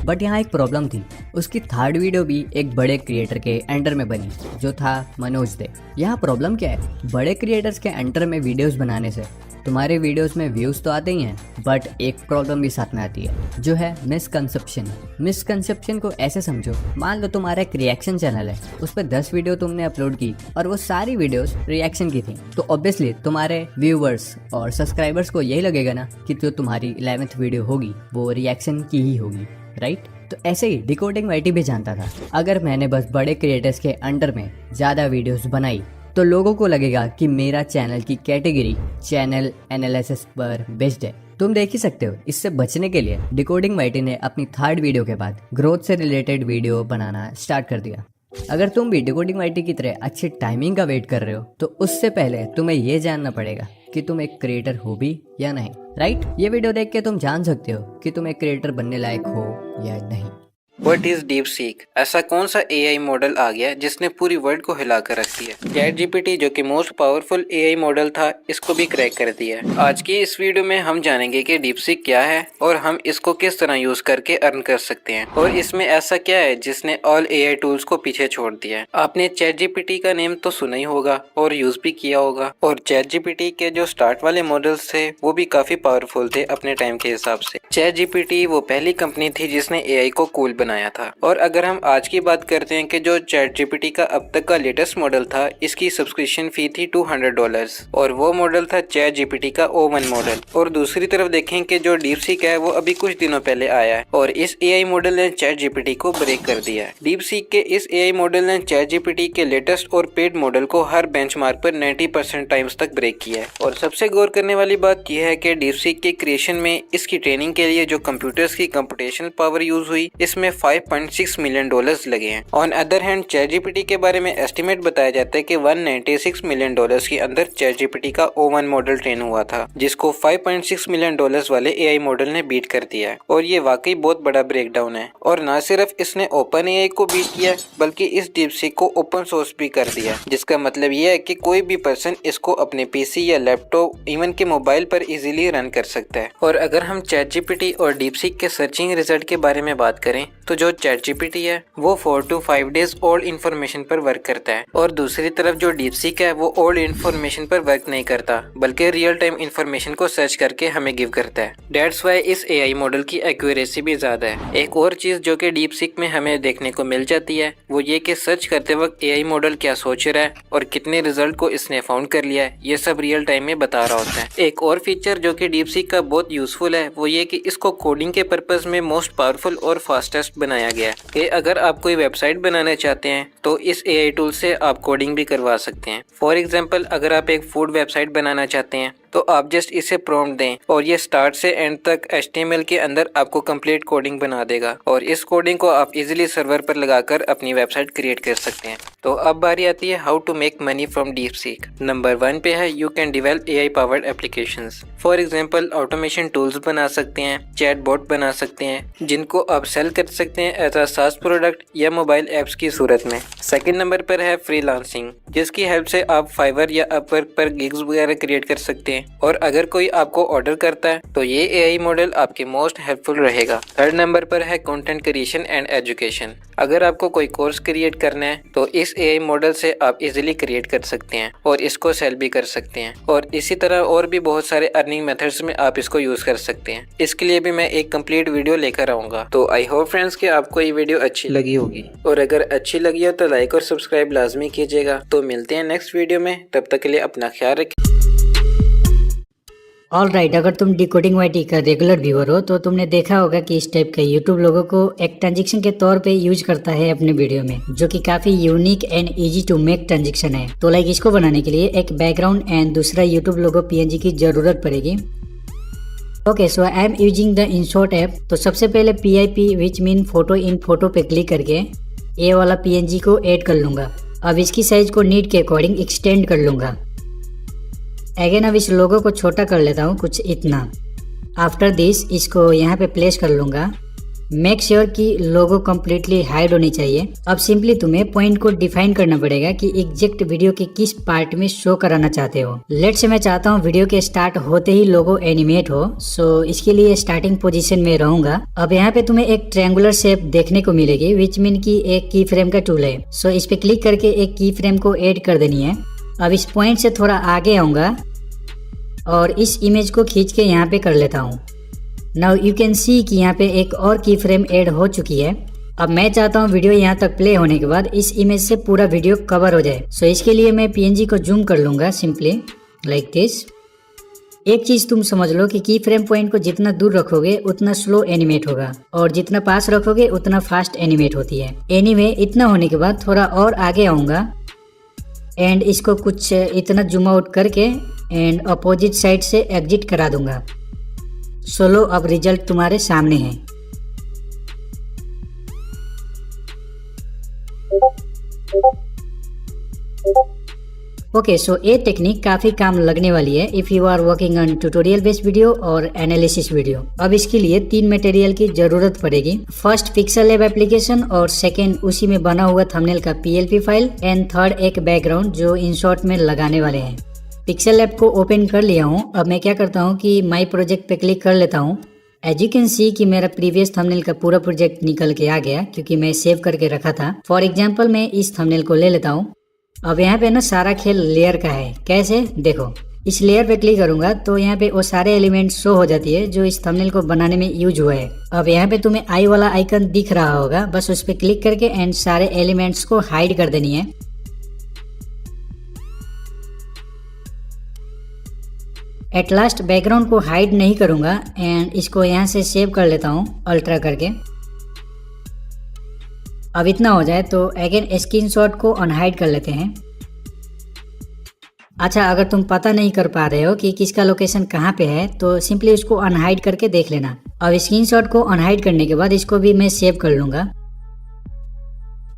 बट यहाँ एक प्रॉब्लम थी, उसकी 3rd वीडियो भी एक बड़े क्रिएटर के अंडर में बनी जो था मनोज दे। यहाँ प्रॉब्लम क्या है, बड़े क्रिएटर्स के अंडर में वीडियोस बनाने से तुम्हारे वीडियोस में व्यूज तो आते ही हैं बट एक प्रॉब्लम भी साथ में आती है जो है मिसकंसेप्शन। मिसकंसेप्शन को ऐसे समझो, मान लो तुम्हारा एक रिएक्शन चैनल है, उस पर 10 वीडियो तुमने अपलोड की और वो सारी वीडियोस रिएक्शन की थी, तो ऑब्वियसली तुम्हारे व्यूवर्स और सब्सक्राइबर्स को यही लगेगा ना कि जो तुम्हारी 11th वीडियो होगी वो रिएक्शन की ही होगी, राइट? तो ऐसे ही डिकोडिंग वाईटी भी जानता था अगर मैंने बस बड़े क्रिएटर्स के अंडर में ज़्यादा वीडियोस बनाई तो लोगों को लगेगा कि मेरा चैनल की कैटेगरी चैनल एनालिसिस पर बेस्ड है। तुम देख ही सकते हो, इससे बचने के लिए डिकोडिंग वाईटी ने अपनी 3rd वीडियो के बाद ग्रोथ से रिलेटेड वीडियो बनाना स्टार्ट कर दिया। अगर तुम भी डिकोडिंग वाईटी की तरह अच्छी टाइमिंग का वेट कर रहे हो तो उससे पहले तुम्हें ये जानना पड़ेगा कि तुम एक क्रिएटर हो भी या नहीं, राइट? ये वीडियो देख के तुम जान सकते हो कि तुम एक क्रिएटर बनने लायक हो या नहीं। What is DeepSeek? ऐसा कौन सा एआई मॉडल आ गया जिसने पूरी वर्ल्ड को हिला कर रख दिया? चैट जीपीटी जो कि मोस्ट पावरफुल एआई मॉडल था, इसको भी क्रैक कर दिया है। आज की इस वीडियो में हम जानेंगे कि डीप सीक क्या है और हम इसको किस तरह यूज करके अर्न कर सकते हैं और इसमें ऐसा क्या है जिसने ऑल एआई टूल्स को पीछे छोड़ दिया है। आपने चैट जीपीटी का नेम तो सुना ही होगा और यूज भी किया होगा, और चैट जीपीटी के जो स्टार्ट वाले मॉडल्स थे वो भी काफी पावरफुल थे अपने टाइम के हिसाब से। चैट जीपीटी वो पहली कंपनी थी जिसने एआई को कूल बनाया था। और अगर हम आज की बात करते हैं कि जो चैट जीपीटी का अब तक का लेटेस्ट मॉडल था, इसकी सब्सक्रिप्शन फी थी $200 और वो मॉडल था चैट जीपीटी का O1 मॉडल। और दूसरी तरफ देखें कि जो डीपसीक है वो अभी कुछ दिनों पहले आया है और इस एआई मॉडल ने चैट जीपीटी को ब्रेक कर दिया है। डीपसीक के इस एआई मॉडल ने चैट जीपीटी के लेटेस्ट और पेड मॉडल को हर बेंचमार्क पर 90% टाइम्स तक ब्रेक किया है। और सबसे गौर करने वाली बात यह है कि डीपसीक के क्रिएशन में इसकी ट्रेनिंग के लिए जो कंप्यूटर्स की कंप्यूटेशनल पावर यूज हुई, इसमें $5.6 मिलियन लगे हैं। On other hand chat GPT के बारे में एस्टिमेट बताया जाता है कि $196 मिलियन के अंदर चैट जीपीटी का O1 मॉडल ट्रेन हुआ था, जिसको $5.6 मिलियन वाले एआई मॉडल ने बीट कर दिया है। और ये वाकई बहुत बड़ा ब्रेकडाउन है। और न सिर्फ इसने ओपन एआई को बीट किया बल्कि इस डीपसीक को ओपन सोर्स भी कर दिया, जिसका मतलब ये है कि कोई भी पर्सन इसको अपने पीसी या लैपटॉप इवन के मोबाइल पर इजीली रन कर सकता है। और अगर हम चैट जीपीटी और डीपसीक के सर्चिंग रिजल्ट के बारे में बात करें तो जो ChatGPT है वो 4 to 5 डेज ओल्ड इन्फॉर्मेशन पर वर्क करता है, और दूसरी तरफ जो DeepSeek है वो ओल्ड इन्फॉर्मेशन पर वर्क नहीं करता, बल्कि रियल टाइम इन्फॉर्मेशन को सर्च करके हमें गिव करता है। डेट्स वाई इस AI मॉडल की एक्यूरेसी भी ज्यादा है। एक और चीज जो कि DeepSeek में हमें देखने को मिल जाती है वो ये कि सर्च करते वक्त AI मॉडल क्या सोच रहा है और कितने रिजल्ट को इसने फाउंड कर लिया है, ये सब रियल टाइम में बता रहा होता है। एक और फीचर जो कि DeepSeek का बहुत यूजफुल है वो ये कि इसको कोडिंग के पर्पज में मोस्ट पावरफुल और फास्टेस्ट बनाया गया है कि अगर आप कोई वेबसाइट बनाना चाहते हैं तो इस AI टूल से आप कोडिंग भी करवा सकते हैं। फॉर एग्जाम्पल, अगर आप एक फूड वेबसाइट बनाना चाहते हैं तो आप जस्ट इसे प्रॉम्प्ट दें और ये स्टार्ट से एंड तक HTML के अंदर आपको कंप्लीट कोडिंग बना देगा, और इस कोडिंग को आप इजीली सर्वर पर लगाकर अपनी वेबसाइट क्रिएट कर सकते हैं। तो अब बारी आती है how to make money from DeepSeek। Number 1 पे है you can develop AI powered applications. For example, automation tools बना सकते हैं, चैट बॉट बना सकते हैं जिनको आप सेल कर सकते हैं एज अ SaaS प्रोडक्ट या मोबाइल ऐप्स की सूरत में। सेकंड नंबर पर है फ्रीलांसिंग, जिसकी हेल्प से आप फाइवर या अपवर्क पर गिग्स वगैरह क्रिएट कर सकते हैं, और अगर कोई आपको ऑर्डर करता है तो ये AI मॉडल आपके मोस्ट हेल्पफुल रहेगा। थर्ड नंबर पर है कंटेंट क्रिएशन एंड एजुकेशन। अगर आपको कोई कोर्स क्रिएट करना है तो इस AI मॉडल से आप इजीली क्रिएट कर सकते हैं और इसको सेल भी कर सकते हैं, और इसी तरह और भी बहुत सारे अर्निंग मेथड्स में आप इसको यूज कर सकते हैं। इसके लिए भी मैं एक कंप्लीट वीडियो लेकर आऊंगा। तो आई होप फ्रेंड्स कि आपको ये वीडियो अच्छी लगी होगी, और अगर अच्छी लगी हो तो लाइक और सब्सक्राइब लाजमी कीजिएगा। तो मिलते हैं नेक्स्ट वीडियो में, तब तक के लिए अपना ख्याल रखिए। ऑल राइट, अगर तुम डिकोडिंग वाईटी का रेगुलर व्यूअर हो तो तुमने देखा होगा कि इस टाइप का यूट्यूब लोगों को एक ट्रांजेक्शन के तौर पे यूज करता है अपने वीडियो में, जो कि काफी unique and easy to make transaction है। तो लाइक इसको बनाने के लिए एक बैकग्राउंड एंड दूसरा यूट्यूब लोगो PNG की जरूरत पड़ेगी। Okay, so I am using the InShot app. तो सबसे पहले PIP which mean photo in photo पे क्लिक करके ये वाला PNG को ऐड कर लूंगा। अब इसकी साइज को नीड के अकॉर्डिंग एक्सटेंड कर लूंगा। अगेन अब इस लोगो को छोटा कर लेता हूँ, कुछ इतना। आफ्टर दिस इसको यहाँ पे प्लेस कर लूंगा। मेक श्योर कि लोगो कम्प्लीटली हाइड होनी चाहिए। अब सिंपली तुम्हें पॉइंट को डिफाइन करना पड़ेगा कि एग्जैक्ट वीडियो के किस पार्ट में शो कराना चाहते हो। लेट्स से मैं चाहता हूँ वीडियो के स्टार्ट होते ही लोगो एनिमेट हो, सो इसके लिए स्टार्टिंग पोजीशन में रहूंगा। अब यहाँ पे तुम्हें एक ट्रायंगुलर शेप देखने को मिलेगी, विच मीन की एक की फ्रेम का टूल है। सो इस पे क्लिक करके एक की फ्रेम को ऐड कर देनी है। अब इस पॉइंट से थोड़ा आगे आऊंगा और इस इमेज को खींच के यहाँ पे कर लेता हूँ। नाउ यू कैन सी कि यहाँ पे एक और की फ्रेम ऐड हो चुकी है। अब मैं चाहता हूँ वीडियो यहाँ तक प्ले होने के बाद इस इमेज से पूरा वीडियो कवर हो जाए। सो इसके लिए मैं PNG को जूम कर लूंगा सिंपली लाइक दिस। एक चीज तुम समझ लो कि की फ्रेम पॉइंट को जितना दूर रखोगे उतना स्लो एनिमेट होगा, और जितना पास रखोगे उतना फास्ट एनिमेट होती है। एनीवे, इतना होने के बाद थोड़ा और आगे आऊंगा एंड इसको कुछ इतना जूम आउट करके एंड अपोजिट साइड से एग्जिट करा दूंगा। सोलो अब रिजल्ट तुम्हारे सामने है। ओके, सो ये टेक्निक काफी काम लगने वाली है if you are working on tutorial based video और एनालिसिस वीडियो। अब इसके लिए 3 मटेरियल की जरूरत पड़ेगी। फर्स्ट पिक्सल लैब एप्लीकेशन, और सेकेंड उसी में बना हुआ थंबनेल का PLP फाइल, एंड थर्ड एक बैकग्राउंड जो InShot में लगाने वाले हैं। पिक्सल लैब को ओपन कर लिया हूँ। अब मैं क्या करता हूँ कि माई प्रोजेक्ट पे क्लिक कर लेता हूँ। एज यू कैन सी कि मेरा प्रीवियस थंबनेल का पूरा प्रोजेक्ट निकल के आ गया, क्योंकि मैं सेव करके रखा था। फॉर एग्जाम्पल मैं इस थंबनेल को ले लेता हूँ। अब यहाँ पे ना सारा खेल लेयर का है। कैसे, देखो, इस लेयर पे क्लिक करूंगा तो यहाँ पे वो सारे एलिमेंट्स शो हो जाती है जो इस थंबनेल को बनाने में यूज हुआ है। अब यहाँ पे तुम्हें आई वाला आइकन दिख रहा होगा, बस उस पे क्लिक करके एंड सारे एलिमेंट्स को हाइड कर देनी है। एट लास्ट बैकग्राउंड को हाइड नहीं करूंगा एंड इसको यहाँ से सेव कर लेता हूँ अल्ट्रा करके। अब इतना हो जाए तो अगेन स्क्रीनशॉट को अनहाइड कर लेते हैं। अच्छा, अगर तुम पता नहीं कर पा रहे हो कि किसका लोकेशन कहाँ पे है तो सिंपली उसको अनहाइड करके देख लेना। अब स्क्रीनशॉट को अनहाइड करने के बाद इसको भी मैं सेव कर लूंगा।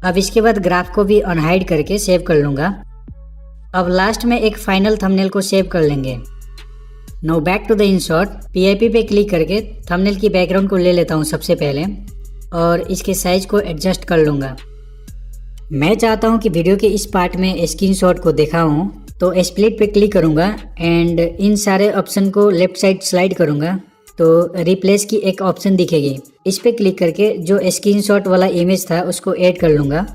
अब इसके बाद ग्राफ को भी अनहाइड करके सेव कर लूंगा। अब लास्ट में एक फाइनल थंबनेल को सेव कर लेंगे। Now back to the InShot। PIP पे क्लिक करके थंबनेल की बैकग्राउंड को ले लेता हूँ सबसे पहले, और इसके साइज को एडजस्ट कर लूंगा। मैं चाहता हूँ कि वीडियो के इस पार्ट में स्क्रीनशॉट को दिखाऊं, तो स्प्लिट पे क्लिक करूंगा एंड इन सारे ऑप्शन को लेफ्ट साइड स्लाइड करूंगा तो रिप्लेस की एक ऑप्शन दिखेगी, इस पे क्लिक करके जो स्क्रीनशॉट वाला इमेज था उसको ऐड कर लूँगा।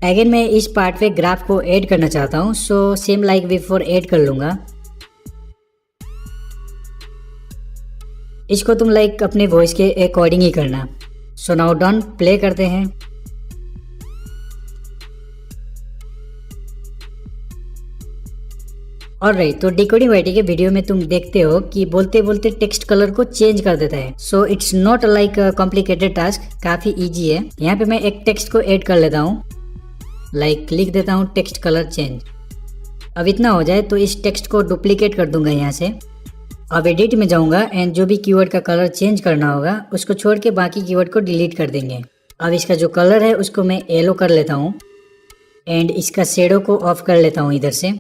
अगेन मैं इस पार्ट पे ग्राफ को ऐड करना चाहता हूँ, so same like before add कर लूँगा। इसको तुम लाइक अपने वॉइस के अकॉर्डिंग ही करना। सो नाउ डन, प्ले करते हैं। ऑलराइट, तो डिकोडिंग वाईटी के वीडियो में तुम देखते हो कि बोलते बोलते टेक्स्ट कलर को चेंज कर देता है। So it's not like complicated task, काफी इजी है। यहाँ पे मैं एक टेक्स्ट को ऐड कर लेता हूँ, लाइक लिख देता हूँ टेक्स्ट कलर चेंज। अब इतना हो जाए तो इस टेक्स्ट को डुप्लीकेट कर दूंगा यहाँ से। अब एडिट में जाऊंगा एंड जो भी कीवर्ड का कलर चेंज करना होगा उसको छोड़ के बाकी कीवर्ड को डिलीट कर देंगे। अब इसका जो कलर है उसको मैं येलो कर लेता हूँ एंड इसका शेडो को ऑफ कर लेता हूँ इधर से।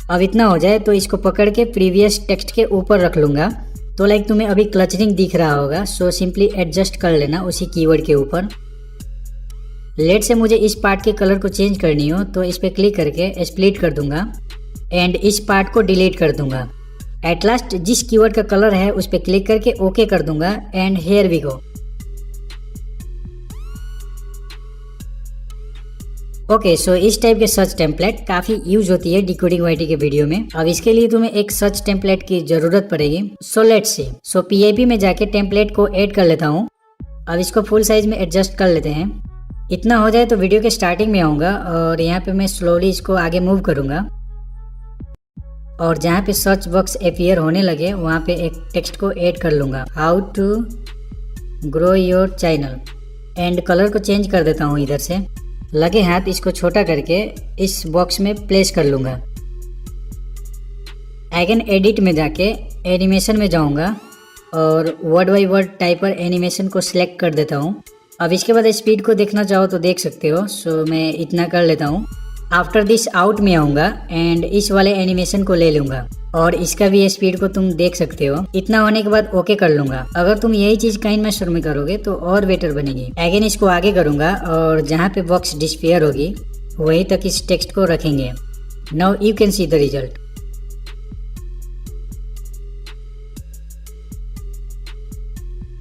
अब इतना हो जाए तो इसको पकड़ के प्रीवियस टेक्स्ट के ऊपर रख लूँगा। तो लाइक तुम्हें अभी क्लचरिंग दिख रहा होगा, सो सिंपली एडजस्ट कर लेना उसी कीवर्ड के ऊपर। लेट से मुझे इस पार्ट के कलर को चेंज करनी हो तो इस पर क्लिक करके स्प्लिट कर दूंगा एंड इस पार्ट को डिलीट कर दूंगा। एट लास्ट जिस कीवर्ड का कलर है उस पर क्लिक करके ओके कर दूंगा and here we go. Okay, so इस टाइप के सर्च टेम्पलेट काफी यूज होती है डिकोडिंग वाईटी के वीडियो में। अब इसके लिए तुम्हें एक सर्च टेम्पलेट की जरूरत पड़ेगी। So let's see. So PIP में जाके टेम्पलेट को ऐड कर लेता हूँ। अब इसको फुल साइज में एडजस्ट कर लेते हैं। इतना हो जाए तो वीडियो के स्टार्टिंग में आऊँगा और यहाँ पे मैं स्लोली इसको आगे मूव करूँगा और जहाँ पे सर्च बॉक्स अपीयर होने लगे वहाँ पे एक टेक्स्ट को ऐड कर लूँगा, how to grow your channel, and colour को चेंज कर देता हूँ इधर से। लगे हाथ इसको छोटा करके इस बॉक्स में प्लेस कर लूँगा। अगेन एडिट में जाके एनिमेशन में जाऊँगा और वर्ड बाई वर्ड टाइपर एनिमेशन को सिलेक्ट कर देता हूँ। अब इसके बाद स्पीड को देखना चाहो तो देख सकते हो, सो मैं इतना कर लेता हूँ। आफ्टर दिस आउट में आऊँगा एंड इस वाले एनिमेशन को ले लूँगा और इसका भी स्पीड को तुम देख सकते हो। इतना होने के बाद ओके कर लूँगा। अगर तुम यही चीज़ काइनमास्टर में करोगे तो और बेटर बनेगी। अगेन इसको आगे करूँगा और जहाँ पे बॉक्स डिस्पेयर होगी वहीं तक इस टेक्स्ट को रखेंगे। Now you can see the result.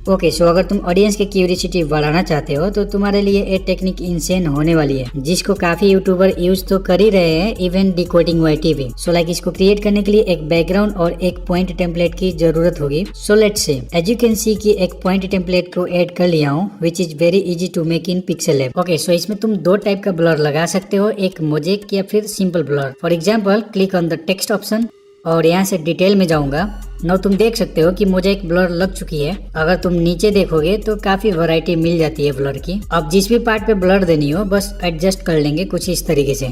Okay, so अगर तुम ऑडियंस की क्यूरियोसिटी बढ़ाना चाहते हो तो तुम्हारे लिए ये टेक्निक इंसेन होने वाली है, जिसको काफी यूट्यूबर यूज तो कर ही रहे हैं, इवन डिकोडिंग वाईटी भी। सो लाइक इसको क्रिएट करने के लिए एक बैकग्राउंड और एक पॉइंट टेम्पलेट की जरूरत होगी। So let's say as you can see कि एक पॉइंट टेम्पलेट को ऐड कर लिया हूँ, which is very easy to make in Pixel Lab. Okay, so इसमें तुम दो टाइप का ब्लर लगा सकते हो, एक मोजेक या फिर simple blur. For example click on the text option और यहाँ से डिटेल में जाऊंगा। नाउ तुम देख सकते हो कि मुझे एक ब्लर लग चुकी है। अगर तुम नीचे देखोगे तो काफी वैरायटी मिल जाती है ब्लर की। अब जिस भी पार्ट पे ब्लर देनी हो बस एडजस्ट कर लेंगे कुछ इस तरीके से।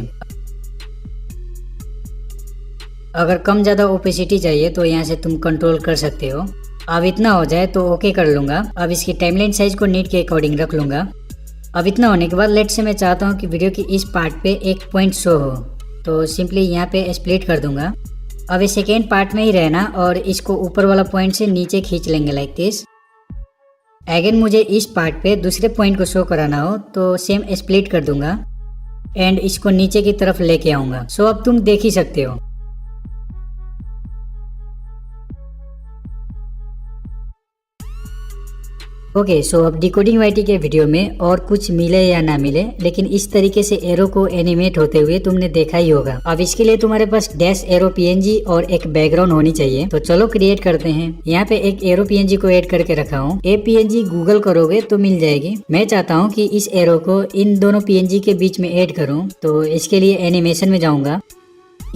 अगर कम ज्यादा ओपेसिटी चाहिए तो यहाँ से तुम कंट्रोल कर सकते हो। अब इतना हो जाए तो ओके कर लूंगा। अब इसकी टाइमलाइन साइज को नीड के अकॉर्डिंग रख लूंगा। अब इतना होने के बाद लेट से मैं चाहता हूँ कि वीडियो की इस पार्ट पे एक पॉइंट शो हो, तो सिंपली यहाँ पे स्प्लिट कर दूंगा। अब इस सेकेंड पार्ट में ही रहना और इसको ऊपर वाला पॉइंट से नीचे खींच लेंगे लाइक दिस। अगेन मुझे इस पार्ट पे दूसरे पॉइंट को शो कराना हो तो सेम स्प्लिट कर दूंगा एंड इसको नीचे की तरफ लेके आऊंगा। सो अब तुम देख ही सकते हो। ओके, सो अब डिकोडिंग वाईटी के वीडियो में और कुछ मिले या ना मिले, लेकिन इस तरीके से एरो को एनिमेट होते हुए तुमने देखा ही होगा। अब इसके लिए तुम्हारे पास डैश एरो PNG और एक बैकग्राउंड होनी चाहिए। तो चलो क्रिएट करते हैं। यहाँ पे एक एरो PNG को ऐड करके रखा हूँ। ये PNG गूगल करोगे तो मिल जाएगी। मैं चाहता हूँ कि इस एरो को इन दोनों PNG के बीच में ऐड करूँ, तो इसके लिए एनिमेशन में जाऊंगा।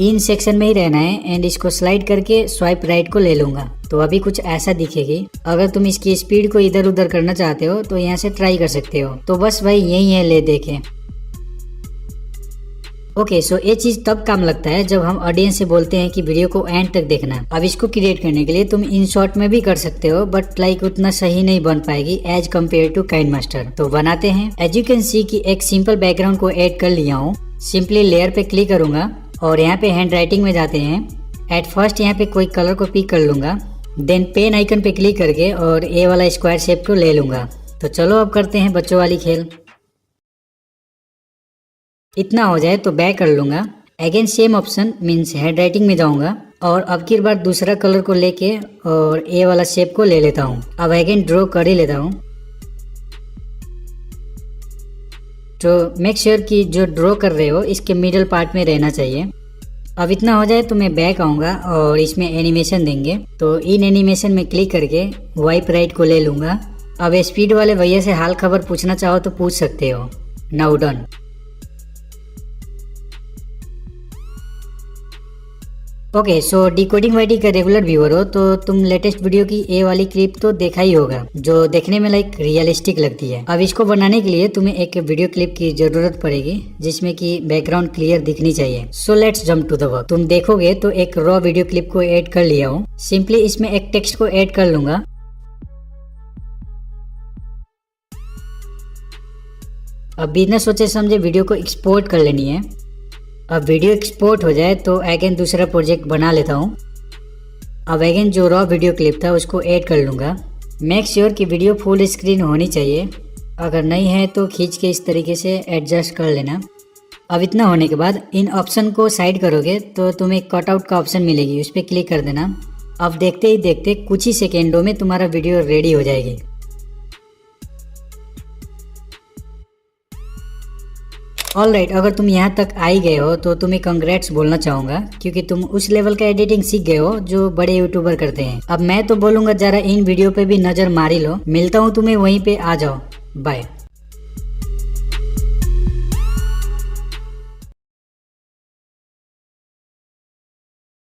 इन सेक्शन में ही रहना है एंड इसको स्लाइड करके स्वाइप राइट को ले लूंगा, तो अभी कुछ ऐसा दिखेगी। अगर तुम इसकी स्पीड को इधर उधर करना चाहते हो तो यहाँ से ट्राई कर सकते हो। तो बस भाई यही है, ले देखें। ओके, सो ये चीज तब काम लगता है जब हम ऑडियंस से बोलते हैं कि वीडियो को एंड तक देखना। अब इसको क्रिएट करने के लिए तुम इन शॉर्ट में भी कर सकते हो, बट लाइक उतना सही नहीं बन पाएगी एज कम्पेयर टू काइनमास्टर। तो बनाते हैं। एज यू कैन सी कि एक सिंपल बैकग्राउंड को ऐड कर लिया हूँ। सिंपली लेयर पे क्लिक करूंगा और यहाँ पे हैंड राइटिंग में जाते हैं। एट फर्स्ट यहाँ पे कोई कलर को पिक कर लूंगा, देन पेन आइकन पे क्लिक करके और ए वाला स्क्वायर शेप को ले लूंगा। तो चलो अब करते हैं बच्चों वाली खेल। इतना हो जाए तो बैक कर लूंगा। Again same option means hand writing में जाऊंगा और अब की बार दूसरा कलर को लेके और ये वाला शेप को ले लेता हूँ। अब अगेन ड्रॉ कर ही लेता हूँ। तो मेक श्योर कि जो ड्रॉ कर रहे हो इसके मिडल पार्ट में रहना चाहिए। अब इतना हो जाए तो मैं बैक आऊँगा और इसमें एनिमेशन देंगे। तो इन एनिमेशन में क्लिक करके वाइप राइट को ले लूँगा। अब स्पीड वाले भैया से हाल खबर पूछना चाहो तो पूछ सकते हो। Now done. Okay, so decoding YT का रेगुलर व्यूअर हो तो तुम लेटेस्ट वीडियो की ये वाली क्लिप तो देखा ही होगा, जो देखने में लाइक रियलिस्टिक लगती है। अब इसको बनाने के लिए तुम्हें एक वीडियो क्लिप की जरूरत पड़ेगी जिसमें कि बैकग्राउंड क्लियर दिखनी चाहिए। So let's jump to the work. तुम देखोगे तो एक रॉ वीडियो क्लिप को ऐड कर लिया हूँ। सिंपली इसमें एक टेक्स्ट को ऐड कर लूंगा। अब बिना सोचे समझे वीडियो को एक्सपोर्ट कर लेनी है। अब वीडियो एक्सपोर्ट हो जाए तो अगेन दूसरा प्रोजेक्ट बना लेता हूँ। अब अगेन जो रॉ वीडियो क्लिप था उसको ऐड कर लूँगा। मेक श्योर कि वीडियो फुल स्क्रीन होनी चाहिए, अगर नहीं है तो खींच के इस तरीके से एडजस्ट कर लेना। अब इतना होने के बाद इन ऑप्शन को साइड करोगे तो तुम्हें कटआउट का ऑप्शन मिलेगी, उस पर क्लिक कर देना। अब देखते ही देखते कुछ ही सेकेंडों में तुम्हारा वीडियो रेडी हो जाएगी। ऑलराइट, अगर तुम यहाँ तक आ ही गए हो तो तुम्हें कंग्रेट्स बोलना चाहूँगा, क्योंकि तुम उस लेवल का एडिटिंग सीख गए हो जो बड़े यूट्यूबर करते हैं। अब मैं तो बोलूँगा जरा इन वीडियो पे भी नज़र मार ही लो। मिलता हूँ तुम्हें वहीं पे, आ जाओ। बाय।